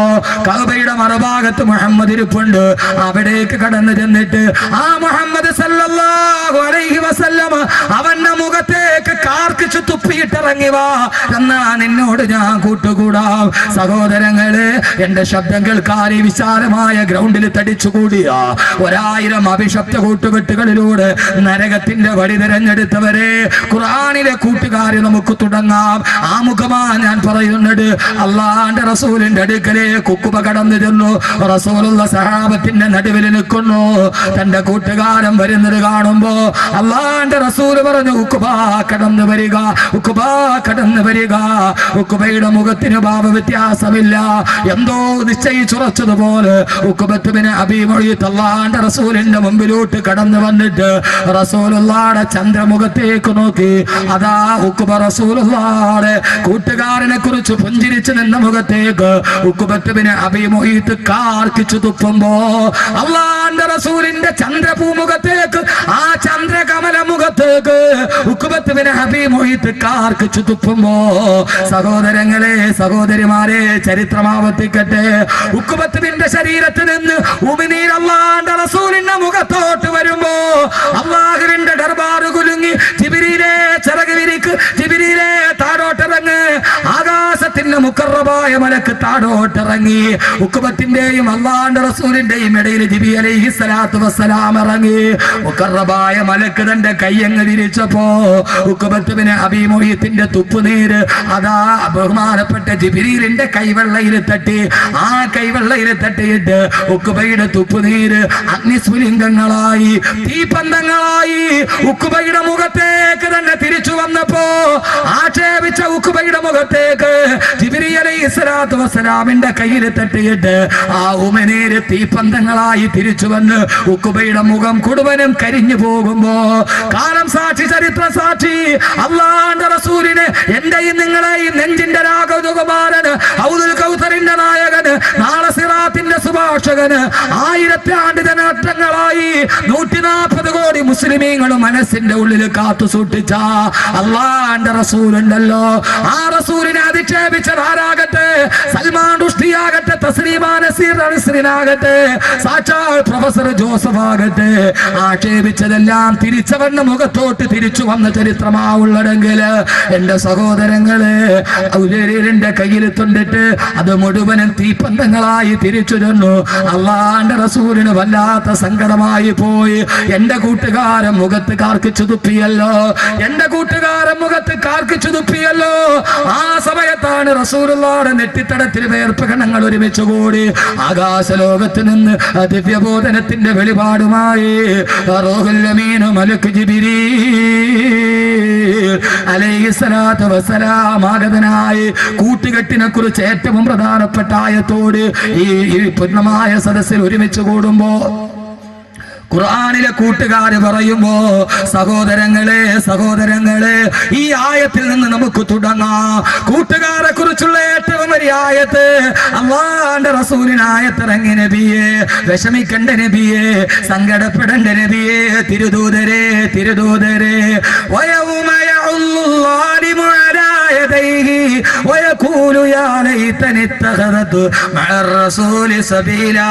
കഅബയുടെ മറുഭാഗത്ത് മുഹമ്മദ് ഇരിപ്പുണ്ട്. അവിടേക്ക് കടന്നു ചെന്നിട്ട് ആ മുഹമ്മദ് സല്ലല്ലാഹു അലൈഹി വസല്ലം അവന്റെ മുഖത്തേക്ക് കാർക്കിച്ചു തുപ്പിയിട്ടിറങ്ങി വാ, എന്നാ നിന്നോട് ഞാൻ കൂട്ടുകൂടാം. സഹോദരങ്ങളെ, എന്റെ ശബ്ദം കേൾക്കാൻ ഈ വിശാലമായ ഗ്രൗണ്ടിൽ തടിച്ചുകൂടിയ 1000 അഭിശബ്ദ കൂട്ടുകെട്ടുകളിലൂടെ നരകത്തിന്റെ വഴി തിരഞ്ഞെടുത്തവരെ, ഖുർആനിലെ കൂട്ടുകാരെ നമുക്ക് തുടങ്ങാം. ആ മുഖമാ ഞാൻ പറയുന്നത്. അള്ളാഹുവിന്റെ റസൂലിന്റെ അടുക്കലേക്ക് ഉഖബ കടന്നു ചെന്നു. റസൂലുള്ള സഹാബത്തിന്റെ നടുവിൽ നിൽക്കുന്നു. തന്റെ കൂട്ടുകാരൻ വരുന്നത് കാണുമ്പോ അള്ളാഹുവിന്റെ റസൂൽ പറഞ്ഞു, ഉഖബ കടന്നു വരിക, ഉഖബ കടന്നു വരിക. ഉഖബയുടെ മുഖത്തിന് ഭാവ വ്യത്യാസമില്ല, എന്തോ നിശ്ചയിച്ചുറച്ചതുപോലെ. ഉഖബത്ത് ബിൻ അബീ മുഈത്ത് അള്ളാഹുവിന്റെ റസൂലിന്റെ മുമ്പിലോട്ട് കടന്നു വന്നിട്ട് റസൂലുള്ളാഹിയുടെ ചന്ദ്രമുഖത്തേക്ക് നോക്കി. അതാ ഉഖബ റസൂലുള്ളാഹിയുടെ കൂട്ടുകാരനെ കുറിച്ച് പുഞ്ചിരിച്ചു നിന്ന മുഖത്തേക്ക് ഉഖബത്ത് ബിൻ അബീ മുഈത്ത് കാർക്കിച്ചു തുപ്പുമ്പോ അള്ളാഹുവിന്റെ റസൂലിന്റെ ചന്ദ്രഭൂമുഖത്തേക്ക്, ആ ചന്ദ്രകമല മുഖത്തേക്ക് ഉഖബത്ത് ബിൻ അബീ മുഈത്ത് കാർക്കിച്ചു തുപ്പുമ്പോ, സഹോദരങ്ങളെ, സഹോദരിമാരെ, ചരിത്രമാവർത്തിക്കട്ടെ. ഉഖബത്തിന്റെ ശരീരത്തിൽ നിന്ന് ഉമിനീർ അള്ളാഹുവിന്റെ റസൂലിന്റെ മുഖത്തോട്ട് വരുമ്പോ അള്ളാഹുവിന്റെ ദർബാറ് കുലുങ്ങി. ജിബ്രീലേ, ചിറക് വിരിക്ക്, ജിബ്രീലേ, താഴോട്ടിറങ്ങ്. ആകാശത്തിന്റെ മുഖറബായ മലക്ക് താഴോട്ടിറങ്ങി. ഉഖബത്ത് ഉമ്മത്തിന്റെയും അള്ളാന്റെ റസൂലിന്റെയും ഇടയിൽ ജിബ്രീൽ അലൈഹിസ്സലാത്തു വസ്സലാം ഇറങ്ങി. മുഖറബായ മലക്ക് തന്റെ കൈയങ്ങ് വിരിച്ചപ്പോ ഉഖബത്ത് ബിൻ അബീ മുഈത്തിന്റെ തുപ്പുനീര് അതാ ബഹുമാനപ്പെട്ട ജിബ്രീലിന്റെ കൈവെള്ളയിൽ തട്ടി. ആ കൈവെള്ളയിൽ തട്ടിയിട്ട് ഉഖബയുടെ തുപ്പുനീര് അഗ്നിസ്ഫുലിംഗങ്ങളായി, തീപന്തങ്ങളായി ഉഖബയുടെ മുഖത്തേക്ക് തന്നെ തിരിച്ചു വന്നപ്പോ ആക്ഷേപിച്ച ഉഖബയുടെ മുഖത്തേക്ക് ജിബ്രീൽ അലൈഹിസ്സലാത്തു വസ്സലാമിന്റെ കയ്യിൽ തട്ടിയിട്ട് ആ ഉമനീര് തീപന്തങ്ങളായി തിരിച്ചു വന്ന് ഉഖബയുടെ മുഖം മുഴുവനും കരിഞ്ഞു പോകുമ്പോ കാലം സാക്ഷി, ചരിത്ര സാക്ഷി, അല്ലാഹുവിന്റെ റസൂലിന് എന്റെയും നിങ്ങളെയും നെഞ്ചിന്റെ രാഗതുകുമാരന്, ഹൗദുൽ കൗസറിന്റെ നായകന്, നാളെ സിറാത്തിന്റെ സുഭാഷകന്, 1000 ആണ്ട് ജനനങ്ങളായി 140 കോടി മുസ്ലിമീങ്ങളും മനസ്സിന്റെ ഉള്ളിൽ കാത്തു സൂക്ഷിച്ച അല്ലാഹുവിന്റെ റസൂലുണ്ടല്ലോ. ആ റസൂലിനെ അധിക്ഷേപിച്ചത് ആരാകട്ടെ? സൽമാൻ റുഷ്ദിയാകട്ടെ, തസ്ലീമാ നസീർ അൻസറിനാകട്ടെ, സാക്ഷാൽ പ്രൊഫസർ ജോസഫ് ആകട്ടെ, ആക്ഷേപിച്ചതെല്ലാം തിരിച്ചവന്റെ മുഖത്തോട്ട് തിരിച്ചു വന്ന ചരിത്രമാവുള്ളതെങ്കിൽ എന്റെ സഹോദരങ്ങള് ഔദരിന്റെ കയ്യിൽ തൊണ്ടിട്ട് അത് മുഴുവനും തീപ്പന്തങ്ങളായി തിരിച്ചു തന്നു. അള്ളാന്റെ റസൂലിന് വല്ലാത്ത സങ്കടമായി പോയി. എന്റെ കൂട്ടുകാരൻ മുഖത്ത് കാർക്കിച്ചു തുപ്പിയല്ലോ, എന്റെ കൂട്ടുകാരൻ മുഖത്ത് കാർക്കിച്ചു തുപ്പിയല്ലോ. ആ സമയത്താണ് റസൂലുള്ളാഹിയുടെ നെറ്റിത്തടത്തിൽ വേർപ്പ് കണങ്ങൾ ഒരുമിച്ച് കൂടി ആകാശലോകത്ത് നിന്ന് ദിവ്യബോധനത്തിന്റെ വെളിപാടുമായി റൂഹുൽ അമീൻ മലക്ക് ജിബ്രീൽ അലൈഹിസ്സലാത്തു വസ്സലാം ആഗതനായി കൂട്ടുകെട്ടിനെ കുറിച്ച് ഏറ്റവും പ്രധാനപ്പെട്ട ആയത്തോട് ഈ പൂർണ്ണമായ സദസ്സിൽ ഒരുമിച്ച് കൂടുമ്പോ ഖുർആനിലെ കൂട്ടുകാര് പറയുമ്പോ സഹോദരങ്ങളെ ഈ ആയത്തിൽ നിന്ന് നമുക്ക് തുടങ്ങാം. കൂട്ടുകാരെ കുറിച്ചുള്ള ഏറ്റവും വലിയ ആയത്ത് അല്ലാഹുവിന്റെ റസൂലിന് ആയത്തിറങ്ങി. നബിയെ വിഷമിക്കണ്ട, നബിയെ സങ്കടപ്പെടേണ്ട, നബിയെ തിരുദൂതരെ വയൗമ യഉല്ലാലിമു അലാ യദൈഹി വയഖൂലു യാ ലൈതനി ഇത്തഖദതു മഅർ റസൂലി സബീലാ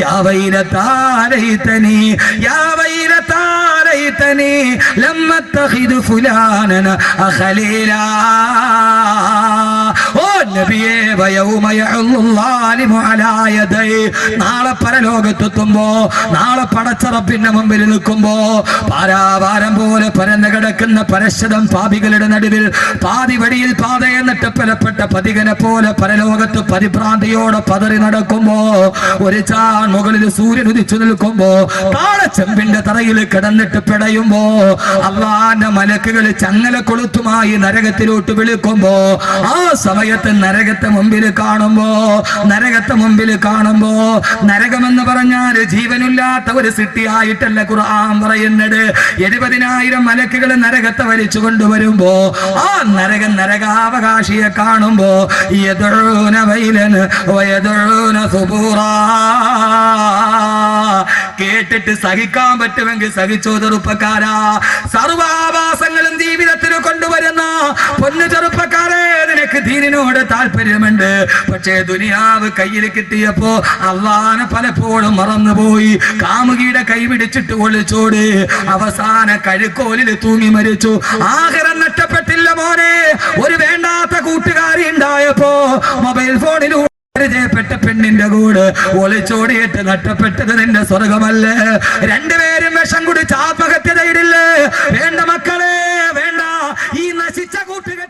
യാ വൈലതാ ലൈതനി ലം അത്തഖിദു ഫുലാനൻ ഖലീലാ. ഓ നബിയേ, വയൗമ യഉല്ലാലിമു അലാ യദൈ, നാളെ പരലോകത്തെത്തുമ്പോ, നാളെ പടച്ച റബ്ബിന്റെ മുമ്പിൽ നിൽക്കുമ്പോ പാരാവാരം പോലെ പരന്നു കിടക്കുന്ന പരശതം പാപികളുടെ നടുവിൽ പാതി വഴിയിൽ പാതയെ നട്ടപ്പലപ്പെട്ട പതികനെ പോലെ പരലോകത്ത് പരിഭ്രാന്തിയോടെ പതറി നടക്കുമ്പോ ഒരു ചാൺ മുകളിൽ സൂര്യൻ ഉദിച്ചു നിൽക്കുമ്പോ താഴെ ചെമ്പിന്റെ തറയിൽ കിടന്നിട്ട് പിടയുമ്പോ അള്ളാന്റെ മലക്കുകൾ ചങ്ങല കൊളുത്തുമായി നരകത്തിലോട്ട് വിളിക്കുമ്പോ ആ സമയത്ത് നരകത്തെ മുമ്പിൽ കാണുമ്പോ നരകമെന്ന് പറഞ്ഞാൽ ജീവനില്ലാത്ത ഒരു സിട്ടിയായിട്ടല്ല ഖുർആൻ പറയുന്നത്. 70,000 മലക്കുകൾ നരകത്തെ വലിച്ചു കൊണ്ടുവരുമ്പോ ആ നരകാവകാശിയെ കാണുമ്പോ യദഊന വൈലൻ വയദഊന സുബൂറാ. കേട്ടിട്ട് സഹിക്കാൻ പറ്റുമെങ്കിൽ സഹിച്ചോ ചെറുപ്പക്കാരാ. സർവാഭാസങ്ങളും ജീവിതത്തിൽ കൊണ്ടുവരുന്ന പൊന്നു ചെറുപ്പക്കാരെ, നിനക്ക് ദീനിനോട് താല്പര്യമുണ്ട്, പക്ഷേ ദുനിയാവ് കയ്യിൽ കിട്ടിയപ്പോ അള്ളാനെ പലപ്പോഴും മറന്നുപോയി. കാമുകിയുടെ കൈ പിടിച്ചിട്ട് ഒളിച്ചോട്, അവസാന കഴുക്കോലിൽ തൂങ്ങി മരിച്ചു. ആഖിറം നഷ്ടപ്പെട്ടില്ല മോനെ. ഒരു വേണ്ടാത്ത കൂട്ടുകാരി ഉണ്ടായപ്പോ മൊബൈൽ ഫോണിലൂടെ പരിചയപ്പെട്ട പെണ്ണിന്റെ കൂടെ ഒളിച്ചോടിയിട്ട് നഷ്ടപ്പെട്ടത് നിന്റെ സ്വർഗമല്ലേ? രണ്ടുപേരും വിഷം കുടിച്ച് ആത്മഹത്യ ചെയ്തില്ലേ? വേണ്ട മക്കളെ, വേണ്ട. ഈ നശിച്ച കൂട്ടുകാർ